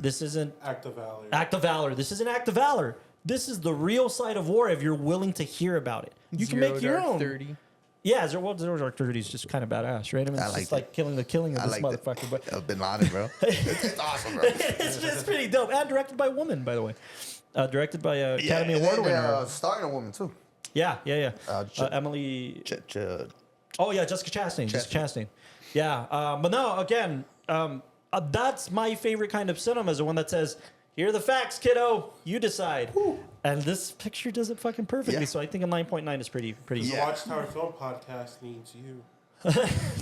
This isn't Act of valor. Act of Valor. This is an Act of Valor. This is the real side of war if you're willing to hear about it. You can make your own. 30. Yeah, Zero Dark 30 is just kind of badass, right? I mean, I it's liked just like killing of I this liked it. motherfucker. But Bin Laden, bro. It's awesome, bro. it's pretty dope. And directed by a woman, by the way. Directed by Academy and Award then, winner. starring a woman too. Yeah. Ch- Emily. Ch- Oh, yeah, Jessica Chastain. Jessica Chastain. Yeah. But no, again, that's my favorite kind of cinema is the one that says, here are the facts, kiddo. You decide. And this picture does it fucking perfectly. Yeah. So I think a 9.9 is pretty The Yeah. WatchTower Film Podcast needs you.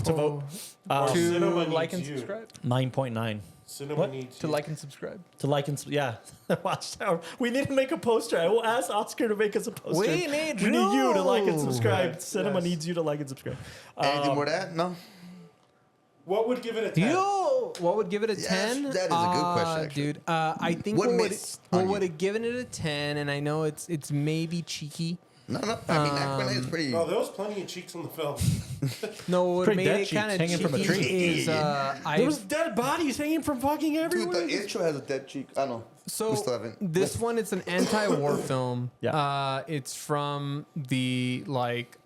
to vote. Or cinema To like needs and you. subscribe. 9.9. Cinema What? needs To you. like and subscribe. To like and yeah, Watchtower. We need to make a poster. I will ask Oscar to make us a poster. We need you to like and you. subscribe. Yes, Cinema yes. needs you to like and subscribe. Anything more to that? No. What would give it a 10? What would give it a Yes, 10? that is a good question, actually. Dude. I think What what would missed on you? would have given it a 10, and I know it's maybe cheeky. No. I mean, that is pretty. No, there was plenty of cheeks on the film. No, what Pretty made dead it cheeks kind of hanging from a cheeky tree. is There was dead bodies hanging from fucking Dude, everywhere. the intro has a dead cheek. I know. So we still haven't. this one, it's an anti-war film. Yeah. It's from the like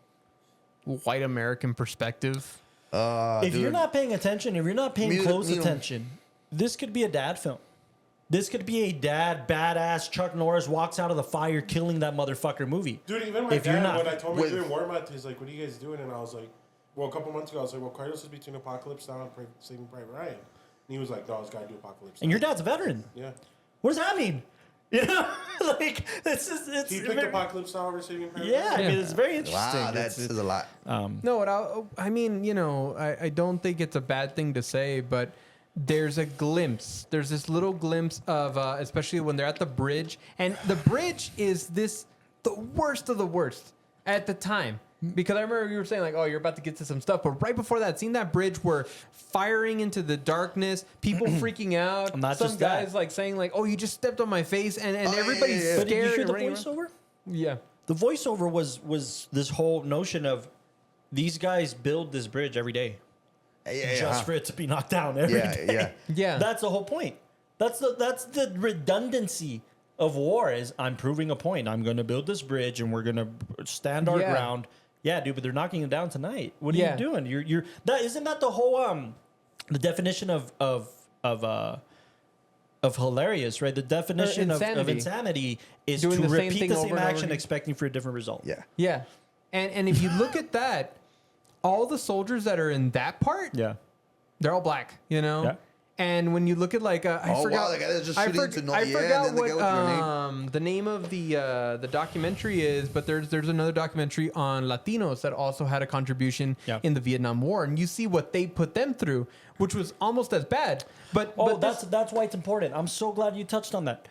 white American perspective. If you're not paying attention, if you're not paying Me- close me- attention, this could be a dad film. This could be a dad badass Chuck Norris walks out of the fire killing that motherfucker movie. Dude, even my If you're dad, not- when I told him with- during Warmouth, he's like, what are you guys doing? And I was like, well, a couple months ago, I was like, well, Carlos is between Apocalypse Now and Saving Private Ryan. And he was like, no, it's got to do Apocalypse And Now. your dad's a veteran. Yeah. What does that mean? Like it's He picked Apocalypse Now over Saving Private yeah, Ryan. I mean it's very interesting. Wow, that says a lot. No, I mean, I don't think it's a bad thing to say, but there's a glimpse. There's this little glimpse of, especially when they're at the bridge, and the bridge is the worst of the worst at the time. Because I remember you were saying like, oh, you're about to get to some stuff, but right before that, seeing that bridge where firing into the darkness, people freaking out, Not some just that. guys like saying like, oh, you just stepped on my face, and yeah, everybody's yeah, yeah. But did you scared. hear and the running around. voiceover? Yeah. The voiceover was this whole notion of these guys build this bridge every day just for it to be knocked down every day. Yeah. That's the whole point. That's the redundancy of war. Is I'm proving a point. I'm going to build this bridge and we're going to stand our ground. Yeah, dude, but they're knocking it down tonight. What are you doing? You're that isn't that the whole the definition of hilarious, right? The definition of insanity is Doing to the same repeat thing the over same and over action again. expecting for a different result. Yeah. Yeah. And if you look at that, all the soldiers that are in that part, Yeah. they're all black, you know? Yeah. And when you look at like I forgot, wow, the guy that's just shooting to no I the end, forgot and the guy what the name of the documentary is, but there's another documentary on Latinos that also had a contribution in the Vietnam War, and you see what they put them through, which was almost as bad. But that's why it's important. I'm so glad you touched on that.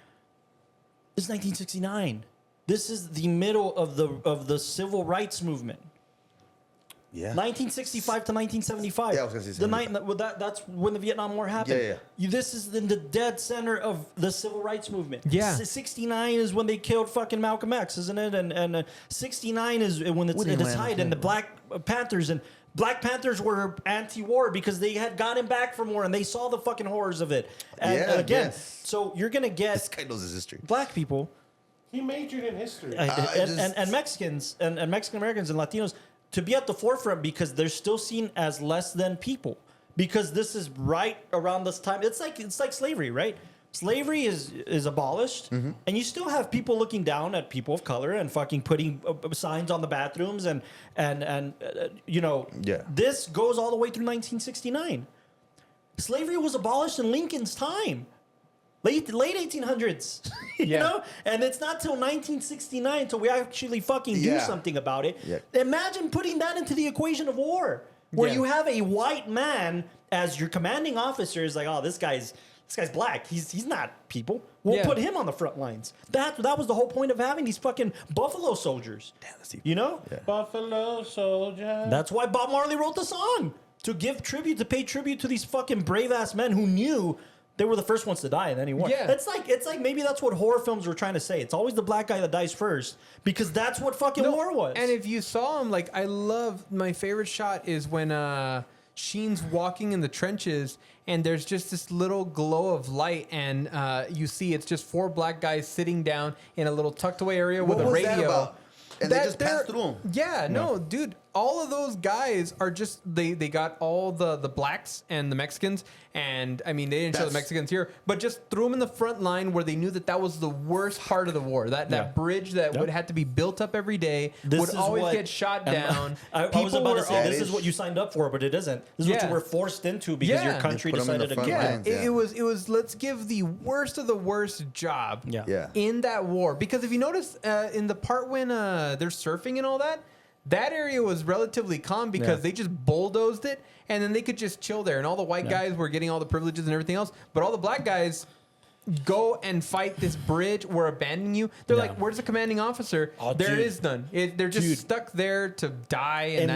It's 1969. This is the middle of the civil rights movement. Yeah. 1965 to 1975. Yeah, I was gonna say that's when the Vietnam War happened. Yeah. This is in the dead center of the civil rights movement. Yeah. 69 is when they killed fucking Malcolm X, isn't it? And 69 is when it's at its height. And the Black Panthers were anti-war because they had gotten back from war and they saw the fucking horrors of it. And again, so you're gonna get This guy knows his history. black people. He majored in history. And Mexicans and Mexican Americans and Latinos to be at the forefront because they're still seen as less than people. Because this is right around this time. It's like slavery, right? Slavery is abolished, and you still have people looking down at people of color and fucking putting signs on the bathrooms and you know. Yeah. This goes all the way through 1969. Slavery was abolished in Lincoln's time. Late 1800s, you know? And it's not till 1969 until we actually fucking do something about it. Yeah. Imagine putting that into the equation of war, where you have a white man as your commanding officer is like, oh, this guy's black. He's not people. We'll put him on the front lines. That was the whole point of having these fucking Buffalo Soldiers. Damn, that's deep. You know? Yeah. Buffalo Soldier. That's why Bob Marley wrote the song. To give tribute, to pay tribute to these fucking brave-ass men who knew they were the first ones to die in any war. Yeah. It's like maybe that's what horror films were trying to say. It's always the black guy that dies first because that's what fucking war was. And if you saw him, like, I love, my favorite shot is when Sheen's walking in the trenches and there's just this little glow of light and you see it's just 4 black guys sitting down in a little tucked away area with a radio. That about? And they just passed through them. Yeah, no, dude. All of those guys are just they got all the blacks and the Mexicans, and I mean they didn't show the Mexicans here, but just threw them in the front line where they knew that was the worst part of the war. That bridge that would have to be built up every day would always get shot down. I was about to say this is what you signed up for, but it isn't. This is what you were forced into because your country decided to lines. It was let's give the worst of the worst job in that war, because if you notice in the part when they're surfing and all that area was relatively calm because they just bulldozed it and then they could just chill there. And all the white guys were getting all the privileges and everything else. But all the black guys go and fight this bridge. We're abandoning you. They're like, where's the commanding officer? There is none. They're just stuck there to die. And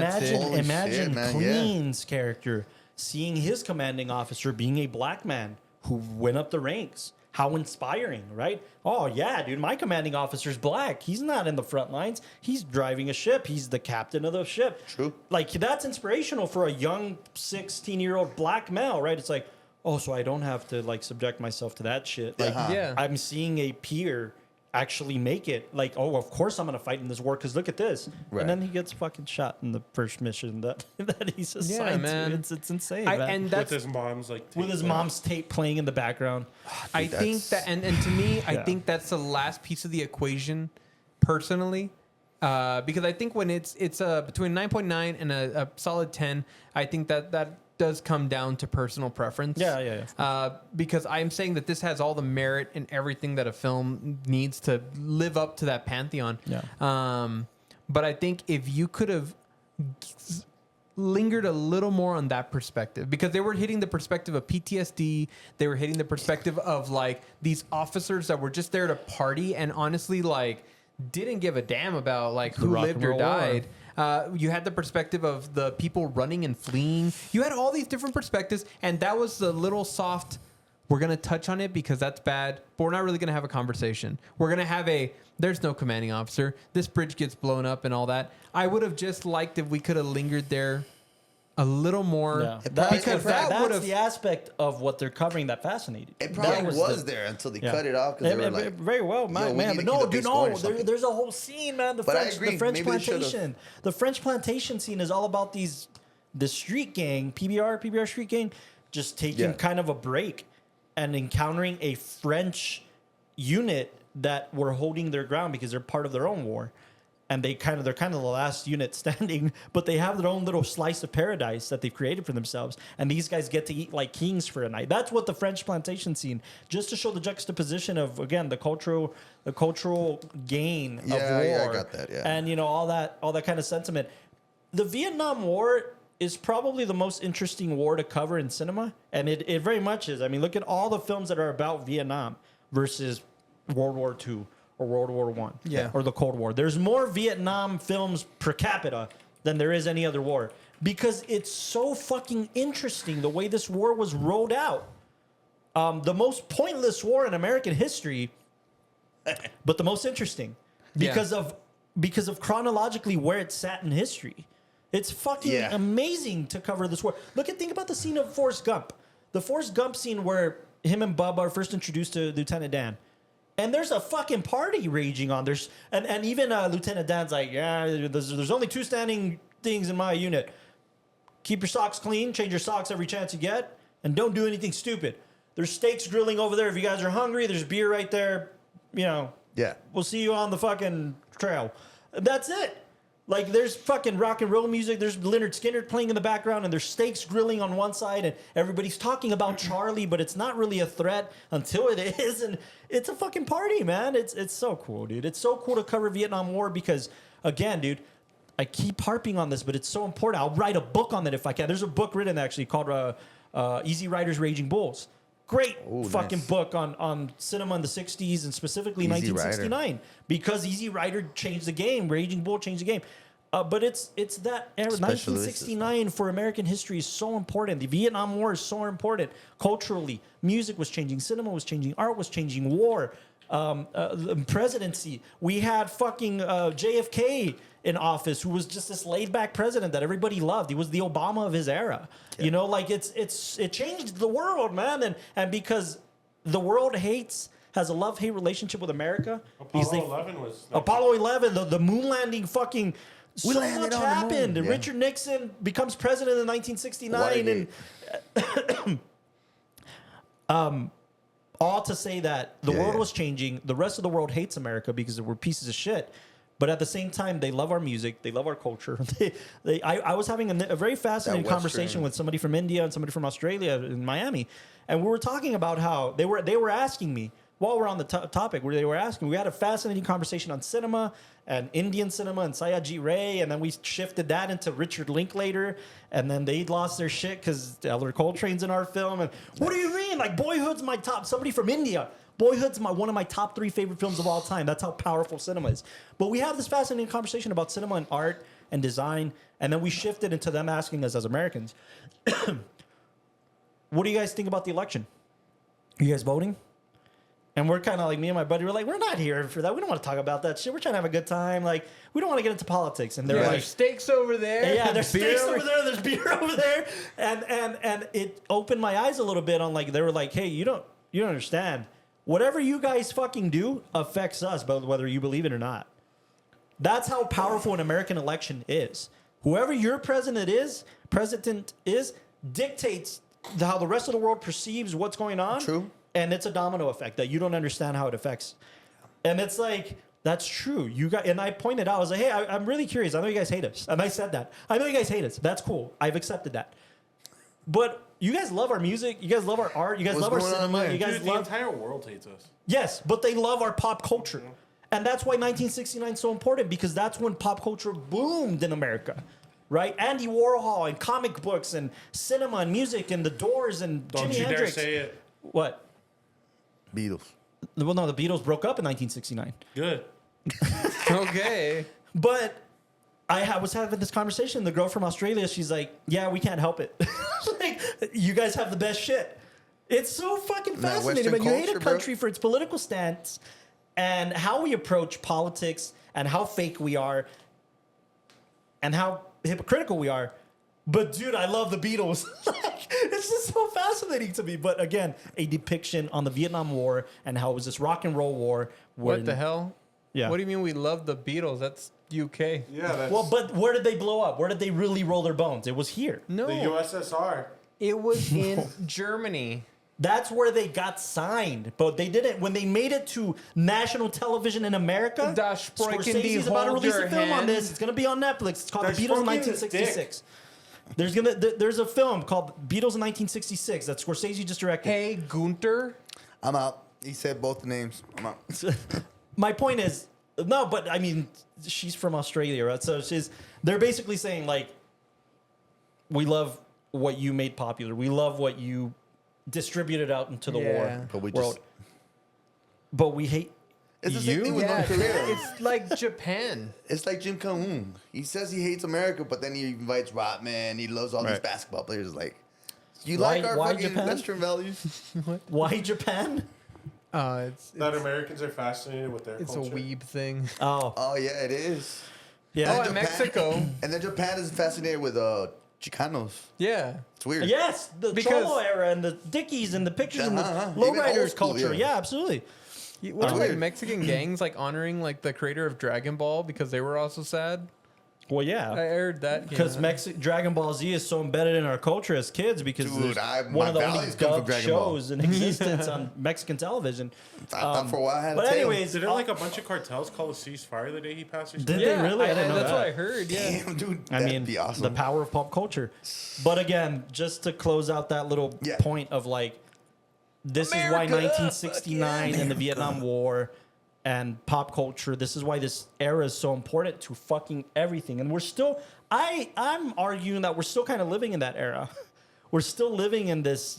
imagine Clean's character seeing his commanding officer being a black man who went up the ranks. How inspiring, right? Oh, yeah, dude, my commanding officer's black. He's not in the front lines. He's driving a ship. He's the captain of the ship. True. Like, that's inspirational for a young 16-year-old black male, right? It's like, oh, so I don't have to, like, subject myself to that shit. Like, I'm seeing a peer actually make it. Like, oh, of course I'm going to fight in this war because look at this. Right. And then he gets fucking shot in the first mission that he's assigned to. It's insane, man. And that's with his mom's mom's tape playing in the background. I think that, and to me, I think that's the last piece of the equation, personally, because I think when it's between 9.9 and a solid 10, I think that does come down to personal preference. Because I'm saying that this has all the merit and everything that a film needs to live up to that pantheon. But I think if you could have lingered a little more on that perspective, because they were hitting the perspective of PTSD, they were hitting the perspective of like these officers that were just there to party and honestly like didn't give a damn about like who lived or died. You had the perspective of the people running and fleeing. You had all these different perspectives, and that was the little soft we're going to touch on it because that's bad, but we're not really going to have a conversation. We're going to have there's no commanding officer. This bridge gets blown up and all that. I would have just liked if we could have lingered there a little more. Yeah. Because that would that's have... the aspect of what they're covering that fascinated. It probably That was there until they cut it off because they were like, very well, "Yo, man. we But need to no, keep the dude, base no. going or something." There's a whole scene, man. The But I French, agree. the French Maybe they should've. plantation. The French plantation scene is all about the street gang, PBR street gang, just taking kind of a break and encountering a French unit that were holding their ground because they're part of their own war. And they're kind of the last unit standing, but they have their own little slice of paradise that they've created for themselves. And these guys get to eat like kings for a night. That's what the French plantation scene, just to show the juxtaposition of, again, the cultural gain of war. Yeah, I got that. Yeah, And all that kind of sentiment. The Vietnam War is probably the most interesting war to cover in cinema, and it very much is. I mean, look at all the films that are about Vietnam versus World War II. Or World War I, or the Cold War. There's more Vietnam films per capita than there is any other war because it's so fucking interesting the way this war was rolled out. The most pointless war in American history, but the most interesting because of chronologically where it sat in history. It's fucking amazing to cover this war. Think about the scene of Forrest Gump. The Forrest Gump scene where him and Bubba are first introduced to Lieutenant Dan. And there's a fucking party raging on. And even Lieutenant Dan's like, yeah, there's only 2 standing things in my unit. Keep your socks clean, change your socks every chance you get, and don't do anything stupid. There's steaks grilling over there if you guys are hungry. There's beer right there. Yeah. We'll see you on the fucking trail. That's it. Like, there's fucking rock and roll music. There's Leonard Skinner playing in the background, and there's steaks grilling on one side, and everybody's talking about Charlie, but it's not really a threat until it is, and it's a fucking party, man. It's so cool, dude. It's so cool to cover Vietnam War because, again, dude, I keep harping on this, but it's so important. I'll write a book on it if I can. There's a book written, actually, called Easy Riders, Raging Bulls. Great fucking book on cinema in the 60s and specifically Easy 1969 Rider. because Easy Rider changed the game. Raging Bull changed the game. But it's that era. 1969 for American history is so important. The Vietnam War is so important culturally. Music was changing. Cinema was changing. Art was changing. War. The presidency. We had fucking JFK in office, who was just this laid-back president that everybody loved. He was the Obama of his era. Yeah. It changed the world, man. And because the world has a love-hate relationship with America. Apollo 11, the moon landing fucking... So much happened. And Richard Nixon becomes president in 1969. And all to say that the world was changing. The rest of the world hates America because we're pieces of shit. But at the same time, they love our music. They love our culture. I was having a very fascinating conversation with somebody from India and somebody from Australia in Miami. And we were talking about how they were asking me, while we're on the topic, where they were asking, we had a fascinating conversation on cinema and Indian cinema and Satyajit Ray, and then we shifted that into Richard Linklater, and then they lost their shit because Elder Coltrane's in our film. And what do you mean? Like, Boyhood's my top. Somebody from India. Boyhood's one of my top 3 favorite films of all time. That's how powerful cinema is. But we have this fascinating conversation about cinema and art and design, and then we shifted into them asking us as Americans, what do you guys think about the election? Are you guys voting? And we're kind of like, me and my buddy were like, we're not here for that. We don't want to talk about that shit. We're trying to have a good time. Like, we don't want to get into politics. And they're like, there's steaks over there. Yeah, there's steaks over there. There's beer over there. And it opened my eyes a little bit on, like, they were like, hey, you don't understand. Whatever you guys fucking do affects us, but whether you believe it or not. That's how powerful an American election is. Whoever your president is dictates how the rest of the world perceives what's going on. True. And it's a domino effect that you don't understand how it affects. And it's like, that's true. And I pointed out, I was like, hey, I'm really curious. I know you guys hate us. And I said that. I know you guys hate us. That's cool. I've accepted that. But you guys love our music. You guys love our art. You guys love our cinema. You guys the entire world hates us. Yes, but they love our pop culture. And that's why 1969 is so important, because that's when pop culture boomed in America. Right? Andy Warhol and comic books and cinema and music and the Doors and Jimi Hendrix. Dare say it. What? Beatles. Well, no, the Beatles broke up in 1969. Good. Okay. But I was having this conversation. The girl from Australia, she's like, yeah, we can't help it. Like, you guys have the best shit. It's so fucking That fascinating. Western Man, you hate a culture, bro. country for its political stance and how we approach politics and how fake we are and how hypocritical we are. But dude, I love the Beatles. It's just so fascinating to me. But again, a depiction on the Vietnam War and how it was this rock and roll war. What the hell? Yeah. What do you mean we love the Beatles? That's UK. Yeah, that's Well, but where did they blow up? Where did they really roll their bones? It was here. No, the USSR. it was in Germany. That's where they got signed, but they didn't. When they made it to national television in America, Da Sprechen die Scorsese's about to Hold release Your a film on Hand. this. It's gonna be on Netflix. It's called Da The Beatles in Sprechen is 1966. There's a film called Beatles in 1966 that Scorsese just directed. Hey, Gunter. I'm out. He said both the names. I'm out. My point is, no, but I mean, she's from Australia, right? So they're basically saying like, we love what you made popular. We love what you distributed out into the Yeah. war But we world. just- But we hate It's the same thing with Yeah, North Korea. it's like Japan. It's like Jim Jong-un. He says he hates America, but then he invites Rodman. He loves all these Right. basketball players. Like, you Why- like our why fucking Japan? Western values? why Japan. That Americans are fascinated with their It's a culture. weeb thing. Oh, Oh yeah, it is. yeah. Oh, in Mexico. And then Japan is fascinated with Chicanos. Yeah. It's weird. Yes, the Because- Cholo era and the Dickies and the pictures and the Uh-huh. Even old lowriders school, culture. yeah. Yeah, absolutely. What's like weird. Mexican gangs like honoring like the creator of Dragon Ball because they were also sad? Well, I yeah. heard that. Because Dragon Ball Z is so embedded in our culture as kids because Dude, there's my one of the only values come from dubbed Dragon Ball. shows in existence on Mexican television. I thought for a while I had But a tail. anyways, Did like a bunch of cartels call a ceasefire the day he passed? Or Did something? they really? I didn't know that's that. what I heard. Yeah. Damn, dude, I that'd mean, be awesome. the power of pop culture. But again, just to close out that little Yeah. point of like, this is why America, 1969 fuck and the yeah, Vietnam War and pop culture, this is why this era is so important to fucking everything. And we're still, I'm arguing that we're still kind of living in that era. We're still living in this,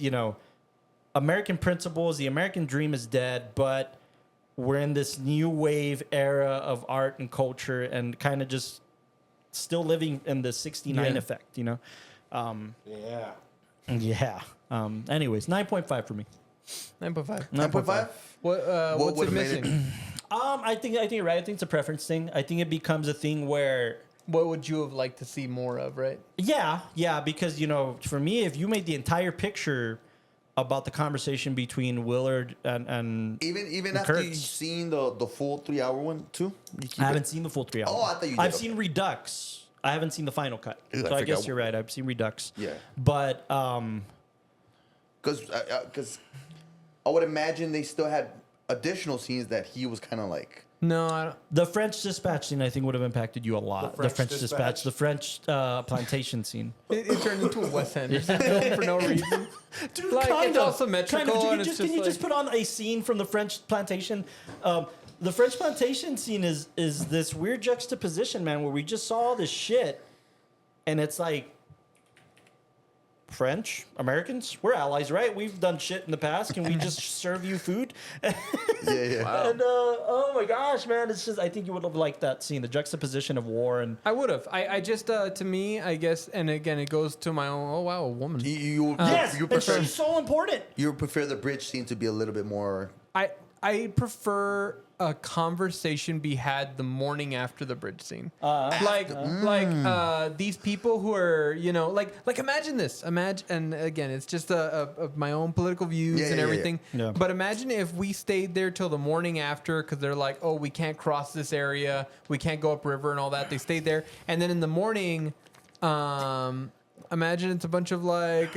American principles, the American dream is dead, but we're in this new wave era of art and culture and kind of just still living in the 69 Yeah. effect, Yeah. Yeah. Anyways, 9.5 for me. 9.5. 9.5? What? What's would've it made it? missing? I think you're right. I think it's a preference thing. I think it becomes a thing where, What would you have liked to see more of? Right. yeah, because for me, if you made the entire picture about the conversation between Willard and Even after Kurtz. you've seen the full 3-hour one too? You keep I haven't it? seen the full 3 hours. Oh, I thought you did. I've Okay. seen Redux. I haven't seen the final cut. Ew, I So I guess forgot. you're right. I've seen Redux. Yeah. But Because I would imagine they still had additional scenes that he was kind of like. No, I don't. the French dispatch scene, I think, would have impacted you a lot. The French French dispatch, Dispatch. the French plantation scene. It turned into a Wes Anderson film for no reason. Dude, Like, kind it's of, all symmetrical Kind of. and it's Can just you just like- put on a scene from the French plantation? The French plantation scene is this weird juxtaposition, man, where we just saw all this shit, and it's like, French Americans, we're allies, right? We've done shit in the past. Can we just serve you food? Yeah. And oh my gosh, man, it's just I think you would have liked that scene, the juxtaposition of war and I would have. I just to me, I guess, and again, it goes to my own. Oh wow, a woman. yes, you and prefer she's so important. you prefer the bridge scene to be a little bit more. I prefer a conversation be had the morning after the bridge scene. These people who are, like imagine this. And again, it's just my own political views Yeah, and yeah, yeah, everything. yeah. But imagine if we stayed there till the morning after because they're like, oh, we can't cross this area. We can't go upriver and all that. They stayed there. And then in the morning, imagine it's a bunch of like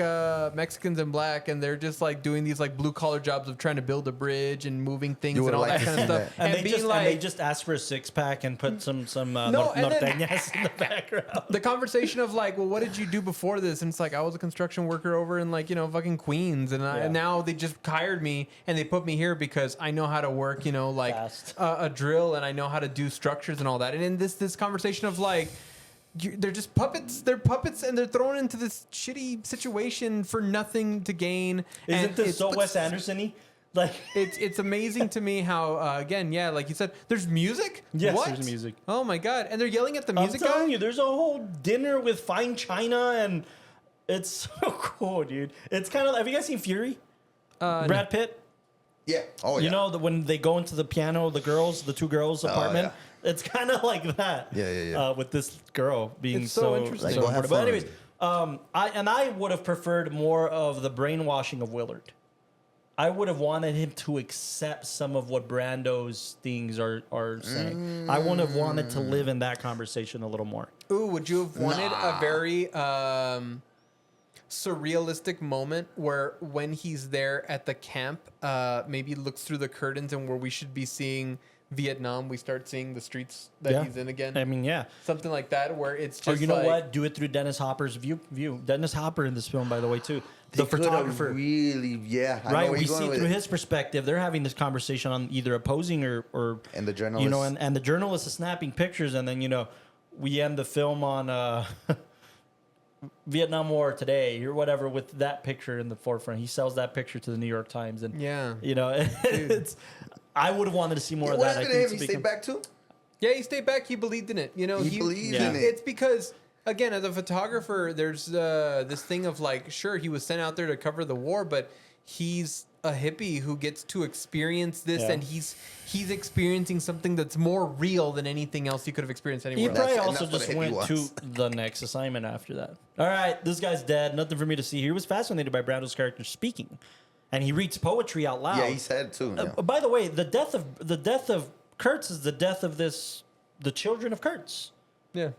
Mexicans and black, and they're just like doing these like blue collar jobs of trying to build a bridge and moving things You and would've all that liked to kind of see stuff. that. And they just ask for a 6-pack and put some and then- norteñas in the background. the conversation of like, well, what did you do before this? And it's like, I was a construction worker over in like, fucking Queens. And now they just hired me and they put me here because I know how to work, Fast. a drill and I know how to do structures and all that. And in this conversation of like, they're just puppets. They're puppets, and they're thrown into this shitty situation for nothing to gain. Isn't And this it's- so Wes Anderson-y? Like, It's amazing to me how again, yeah, like you said, there's music. Yes, What? there's music. Oh my god, and they're yelling at the I'm music guy. telling you, there's a whole dinner with fine china, and it's so cool, dude. It's kind of. Have you guys seen Fury? Brad Pitt. Yeah. Oh, yeah. You know, when they go into the piano, the two girls apartment, it's kind of like that. Yeah. With this girl being It's so interesting. Like, so go have important. But fun. anyways, I would have preferred more of the brainwashing of Willard. I would have wanted him to accept some of what Brando's things are saying. I would have wanted to live in that conversation a little more. Ooh, would you have wanted a very surrealistic moment where when he's there at the camp, maybe looks through the curtains and where we should be seeing Vietnam, we start seeing the streets that he's in again? I mean, yeah. Something like that where it's just Or you know like, what? Do it through Dennis Hopper's view. Dennis Hopper in this film, by the way, too. The They could've photographer. Really, yeah. I know Right, where we you're going see with through it. his perspective. They're having this conversation on either opposing or And the journalist. you know, and the journalist is snapping pictures, and then we end the film on Vietnam War today or whatever with that picture in the forefront. He sells that picture to the New York Times, and yeah. it's. I would have wanted to see more of What that. I happened to think him? it's He stayed become- back too? Yeah, he stayed back. He believed in it. You know, He believed in it. It's because, again, as a photographer, there's this thing of like, sure, he was sent out there to cover the war, but he's a hippie who gets to experience this, Yeah. and he's experiencing something that's more real than anything else he could have experienced He anywhere else. probably That's- also and that's just what a went hippie to the next assignment after that. All right, this guy's dead. Nothing for me to see here. He was fascinated by Brando's character speaking, and he reads poetry out loud. Yeah, he said too. Yeah. By the way, the death of Kurtz is the death of the children of Kurtz. Yeah.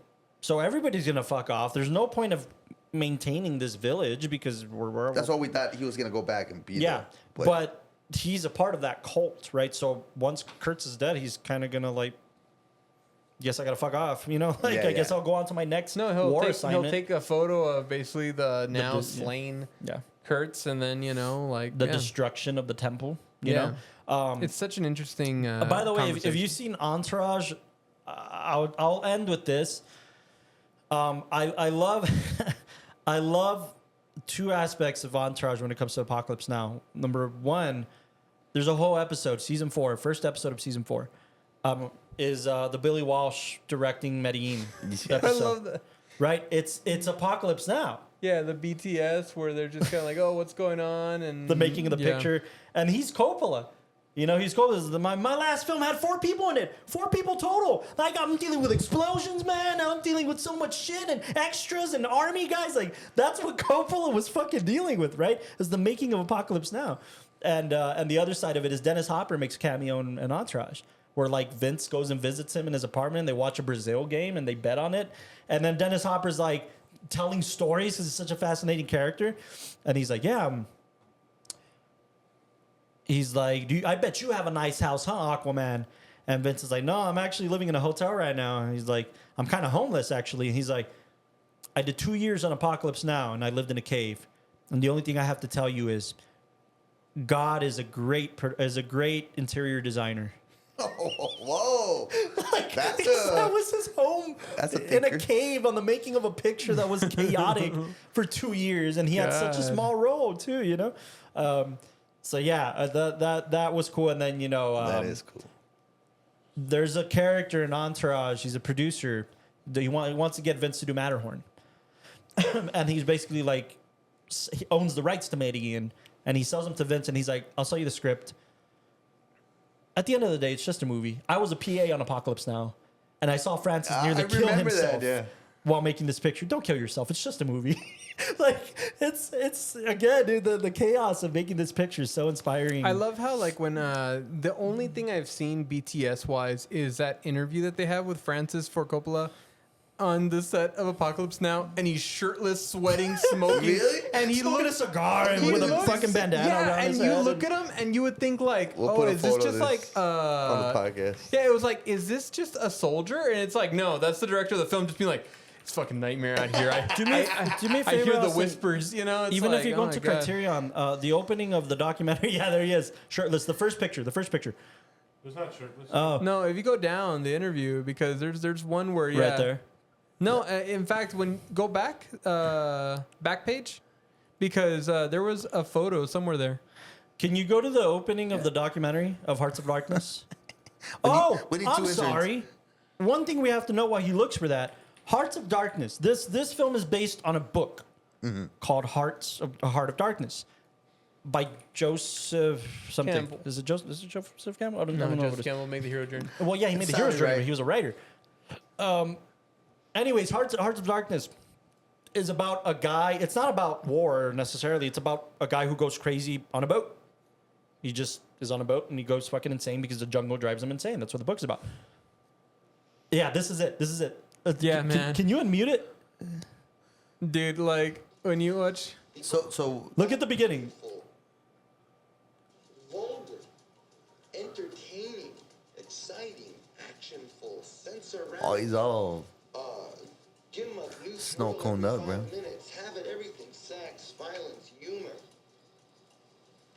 So everybody's gonna fuck off. There's no point of maintaining this village because we're That's why we thought he was gonna go back and be yeah. there. But he's a part of that cult, right? So once Kurtz is dead, he's kind of gonna like, guess I gotta fuck off. You know, like Yeah, I guess yeah. I'll go on to my next No, war he'll assignment. take a photo of basically the now yeah. slain yeah, Kurtz, and then the yeah. destruction of the temple. You Yeah. know. It's such an interesting. By the way, if conversation. you've seen Entourage, I'll end with this. I love I love two aspects of Entourage when it comes to Apocalypse Now. Number one, there's a whole episode, season 4, first episode of season 4, is the Billy Walsh directing Medellin Yeah. episode. I love that. Right? It's Apocalypse Now. Yeah, the BTS where they're just kind of like, oh, what's going on, and The making of the yeah. picture, and he's Coppola. You know, he's Coppola. My last film had 4 people in it, 4 people total. Like I'm dealing with explosions, man. I'm dealing with so much shit and extras and army guys. Like that's what Coppola was fucking dealing with, right? Is the making of Apocalypse Now, and the other side of it is Dennis Hopper makes a cameo in Entourage, where like Vince goes and visits him in his apartment. And they watch a Brazil game and they bet on it, and then Dennis Hopper's like telling stories because he's such a fascinating character, and he's like, yeah. He's like, I bet you have a nice house, huh, Aquaman? And Vince is like, no, I'm actually living in a hotel right now. And he's like, I'm kind of homeless, actually. And he's like, I did 2 years on Apocalypse Now, and I lived in a cave. And the only thing I have to tell you is God is a great interior designer. Oh, whoa. That's That was his home That's a in a thinker. cave on the making of a picture that was chaotic for 2 years. And he had such a God. small role, too, you know? So yeah, that was cool, and then that is cool. there's a character in Entourage. He's a producer. He wants to get Vince to do Matterhorn, and he's basically like he owns the rights to Medellin, and he sells them to Vince, and he's like, "I'll sell you the script." At the end of the day, it's just a movie. I was a PA on Apocalypse Now, and I saw Francis nearly I kill remember that, himself yeah. while making this picture. Don't kill yourself. It's just a movie. Like it's again, dude, the chaos of making this picture is so inspiring. I love how like when the only thing I've seen BTS wise is that interview that they have with Francis Ford Coppola on the set of Apocalypse Now, and he's shirtless, sweating, smoking, Really? and he smoking a looks cigar and he with a looks- fucking bandana yeah, around and his you head. look at him and you would think like, We'll oh, put a is this photo just of like this on the podcast. yeah, it was like, is this just a soldier? And it's like, no, that's the director of the film just being like, it's fucking nightmare out here. Do me a I favor, hear the Austin. whispers, you know. It's Even like, if you're oh going my to God. Criterion, the opening of the documentary, yeah, there he is, shirtless. The first picture. It's not shirtless. Oh, No, if you go down the interview, because there's one where yeah, right there. No, in fact, when go back page, because there was a photo somewhere there. Can you go to the opening of the documentary of Hearts of Darkness? We need Oh, two I'm interns. sorry. One thing we have to know why he looks for that. Hearts of Darkness. This film is based on a book called A Heart of Darkness. by Joseph something. Campbell. Is it Joseph Campbell? I don't know. No, what Joseph it is. Campbell made the hero journey. Well, yeah, he made the Sounded hero's journey, right. but he was a writer. Anyways, Hearts of Darkness is about a guy. It's not about war necessarily. It's about a guy who goes crazy on a boat. He just is on a boat and he goes fucking insane because the jungle drives him insane. That's what the book's about. Yeah, this is it. Yeah, man. Can you unmute it? Dude, like when you watch. So Look at the beginning. Vulgar, entertaining, exciting, actionful, censor-wrapped. oh, he's all Give 'em a new Snow thrill coned every up, bro. 5 minutes. Have it everything, sex, violence, humor.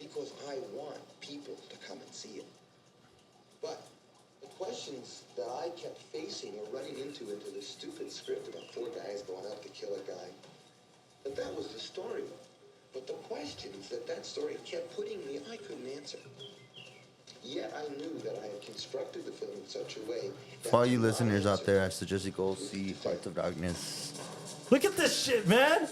Because I want people to come and see it. But the questions that I kept facing or running into this stupid script about 4 guys going out to kill a guy, but that was the story. But the questions that story kept putting me, I couldn't answer. Yet I knew that I had constructed the film in such a way that for all you my listeners out answer there, I suggest you go see Hearts of Darkness. Look at this shit, man.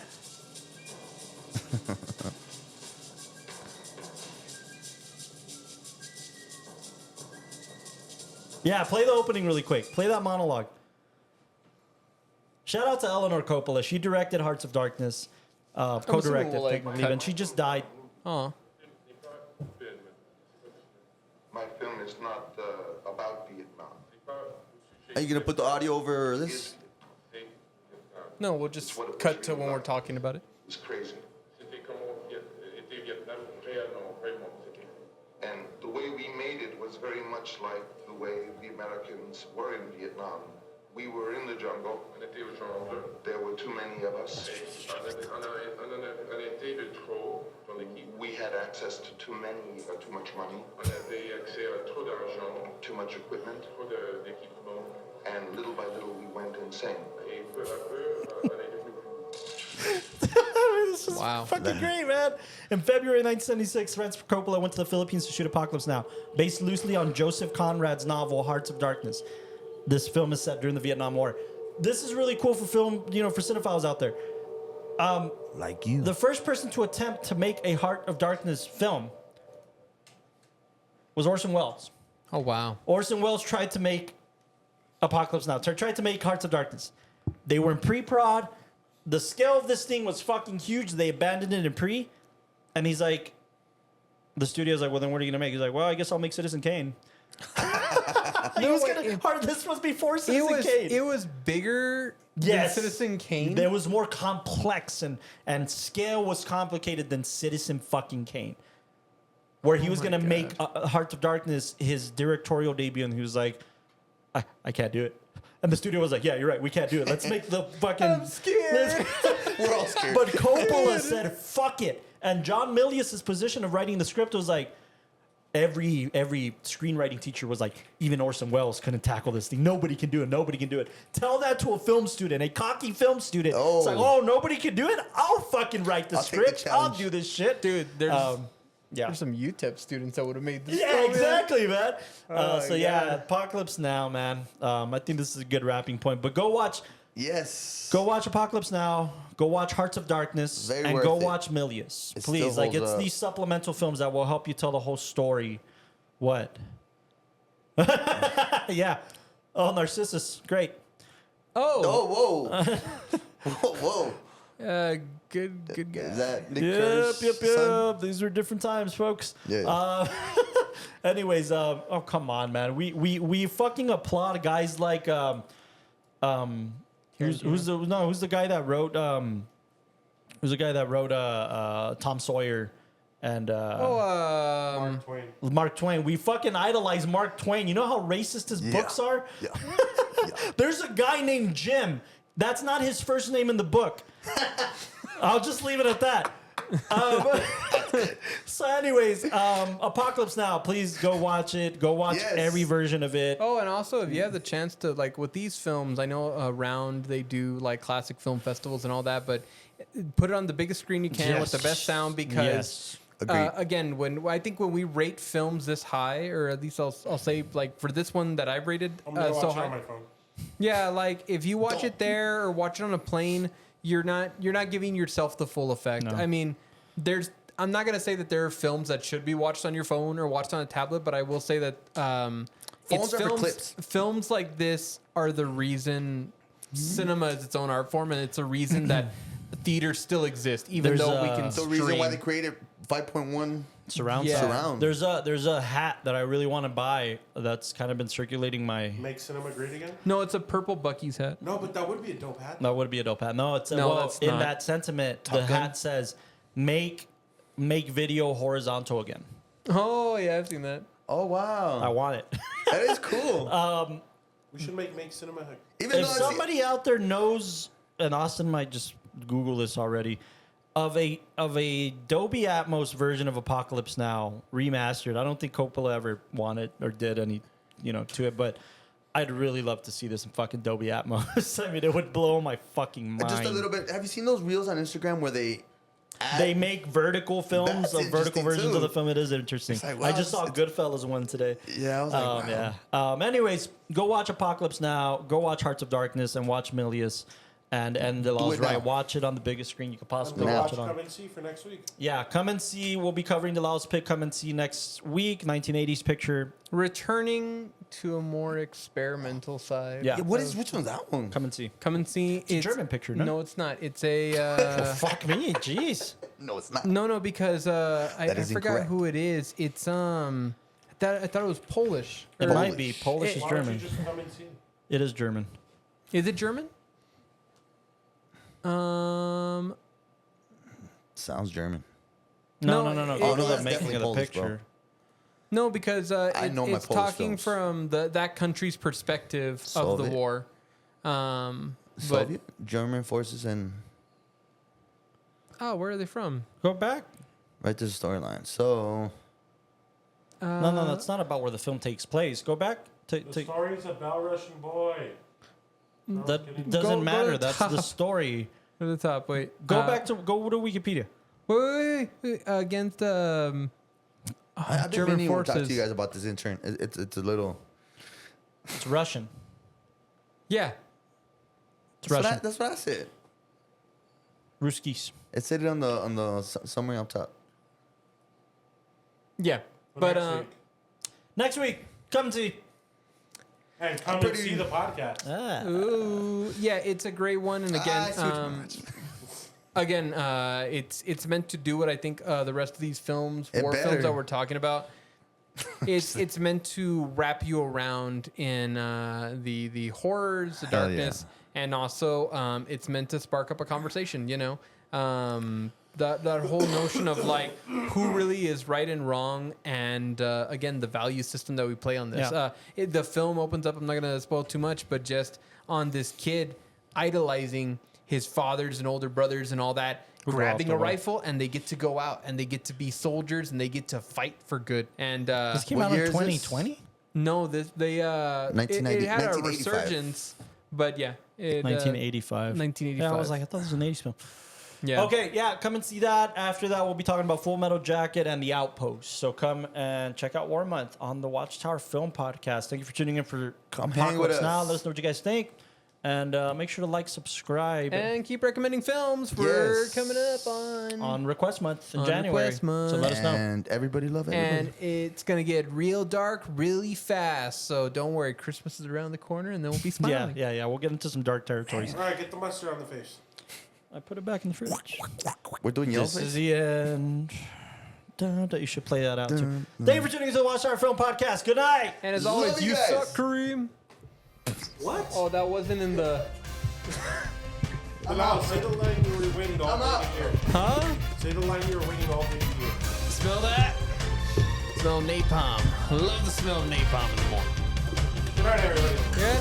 Yeah, play the opening really quick. Play that monologue. Shout out to Eleanor Coppola. She directed Hearts of Darkness, co-directed, we'll, like, technically, cut- and she just died. Oh. My film is not about Vietnam. Are you gonna put the audio over this? No, we'll just cut to when we're talking about it. It was crazy. C'était comment était Vietnam réellement, vraiment. And the way we made it was very much like the way the Americans were in Vietnam. We were in the jungle. On était au jungle. There were too many of us. On était de trop dans l'équipe. We had access to too much money, On avait accès à trop d'argent, too much equipment, trop d'équipement. and little by little we went insane. Et peu à peu, on est devenu fou. This is Wow. fucking great, man. In February 1976, Francis Ford Coppola went to the Philippines to shoot Apocalypse Now, based loosely on Joseph Conrad's novel Hearts of Darkness. This film is set during the Vietnam War. This is really cool for film, for cinephiles out there. Like you. The first person to attempt to make a Heart of Darkness film was Orson Welles. Oh, wow. Orson Welles tried to make Apocalypse Now. Tried to make Hearts of Darkness. They were in pre-prod. The scale of this thing was fucking huge. They abandoned it in pre. And he's like, the studio's like, well, then what are you going to make? He's like, well, I guess I'll make Citizen Kane. He was this was before Citizen Kane. It was bigger Yes. than Citizen Kane. There was more complex and scale was complicated than Citizen fucking Kane. Where he was going to make Hearts of Darkness his directorial debut, and he was like, I can't do it. And the studio was like, yeah, you're right, we can't do it. Let's make the fucking... I'm scared. We're all scared. But Coppola said, fuck it. And John Milius's position of writing the script was like, every screenwriting teacher was like, even Orson Welles couldn't tackle this thing. Nobody can do it. Nobody can do it. Tell that to a film student, a cocky film student. Oh. It's like, oh, nobody can do it? I'll fucking write the I'll take the script. I'll challenge. do this shit. Dude, Yeah. there's some UTEP students that would have made this. Yeah, film, man. exactly, man. Oh, Yeah, God. Apocalypse Now, man. I think this is a good wrapping point. But go watch Apocalypse Now. Go watch Hearts of Darkness, Very and worth go it. watch Milius, It please. still Like holds it's up. these supplemental films that will help you tell the whole story. What? Yeah. Oh, Narcissus, great. Oh, Whoa. good guess. Is that Nick Yep, Kerr's son? These were different times, folks. Yeah. Anyways, oh come on, man. We fucking applaud guys like who's the guy that wrote Tom Sawyer and Mark Twain. Mark Twain. We fucking idolize Mark Twain. You know how racist his books are? Yeah. There's a guy named Jim. That's not his first name in the book. I'll just leave it at that. So anyways, Apocalypse Now, please go watch it. Go watch Yes. every version of it. Oh, and also if you have the chance to, like, with these films, I know around they do like classic film festivals and all that, but put it on the biggest screen you can with the best sound because. Yes. Agreed. Again, when we rate films this high, or at least I'll say like for this one that I've rated I'm gonna so watch it high, on my phone. yeah, like if you watch it there or watch it on a plane, you're not giving yourself the full effect. No. I mean, there's I'm not gonna say that there are films that should be watched on your phone or watched on a tablet, but I will say that Phones are for clips. Films like this are the reason cinema is its own art form, and it's a reason that theaters still exist, even though we can The stream. reason why they created 5.1 Surround Yeah. sound. surround. There's a hat that I really want to buy that's kind of been circulating my. Make cinema great again? No, it's a purple Bucky's hat. No, but that would be a dope hat. That would be a dope hat. No, it's No, well, that's in not. that sentiment. Top the Gun? hat says, "Make video horizontal again." Oh yeah, I've seen that. Oh wow, I want it. that is cool. We should make cinema. Even If though somebody out there knows, and Austin might just Google this already, of a Dolby Atmos version of Apocalypse Now remastered. I don't think Coppola ever wanted or did any, to it, but I'd really love to see this in fucking Dolby Atmos. I mean, it would blow my fucking mind. just a little bit. Have you seen those reels on Instagram where they make vertical films That's of vertical interesting, versions too. of the film. It is interesting. It's like, I wow, just saw it's- Goodfellas one today. Yeah, I was like, wow. Yeah. Anyways, go watch Apocalypse Now. Go watch Hearts of Darkness and watch Milius. And the Do Law's it now. right. Watch it on the biggest screen you could possibly Now. watch it on. Come and see for next week. Yeah, come and see. We'll be covering the Law's pick. Come and see next week. 1980s picture. Returning to a more experimental side. Yeah. Which one's that one? Come and see. Come and see. It's a German picture, no? No, it's not. It's a. Oh, fuck me, jeez. No, it's not. No, because I is forgot incorrect. who it is. It's I thought it was Polish. It Or- might be. Polish is Why don't you German. just come and see? It is German. Is it German? Sounds German. No. No, I it- know Oh, the that's making definitely of the Polish, bro. picture. No, because I know my it's Polish talking films. from that country's perspective of the Soviet? war. But Soviet, German forces, and where are they from? Go back. right to the storyline. So No, that's not about where the film takes place. Go back The story is about Russian boy. that doesn't Go matter. to That's the top. story. To the top. Wait. Go to Wikipedia. Wait. Against I've been German meaning to talk forces. to you guys about this intern. It's a little. It's Russian. Yeah. It's Russian. That's what I said. Ruskis. It said it on the summary up top. Yeah. For But next week. Next week, come see. And come and pretty- see the podcast. Ah. ooh, yeah, it's a great one. And again, I see what you meant. again, it's meant to do what I think the rest of these films, It war better. films that we're talking about. It's meant to wrap you around in the horrors, the Hell yeah. darkness, and also it's meant to spark up a conversation. That whole notion of like who really is right and wrong, and again the value system that we play on this. Yeah. The film opens up. I'm not gonna spoil too much, but just on this kid idolizing his fathers and older brothers and all that, Who go grabbing off a the wall. rifle, and they get to go out and they get to be soldiers and they get to fight for good. And This came What out in year is this? 2020? no, it had a 1985. resurgence, but yeah, 1985. 1985. Yeah, I was like, I thought it was an 80s film. yeah. Okay, yeah, come and see that. After that, we'll be talking about Full Metal Jacket and The Outpost. So come and check out War Month on the WatchTower Film Podcast. Thank you for tuning in for Come hang with Apocalypse us. Now. Let us know what you guys think. And make sure to like, subscribe And keep recommending films. We're Yes. coming up on Request Month in On January. Request Month. So let us know. And everybody love everybody. and it's gonna get real dark really fast. So don't worry, Christmas is around the corner, and then we'll be Yeah, smiling. yeah. We'll get into some dark territories. All right, get the mustard on the face. I put it back in the fridge. We're doing yellow This is face. the end. Dun, dun. You should play that out too. Thank you for tuning in to the WatchTower Film Podcast. Good night. And as Love always, you you guys. suck, Kareem. What? Oh, that wasn't in the. Bilal, say the line you were waiting all I'm day out. to hear. Huh? Say the line you were waiting all day to hear. Smell that? Smell napalm. Love the smell of napalm in the morning. Good night, everybody. Yeah.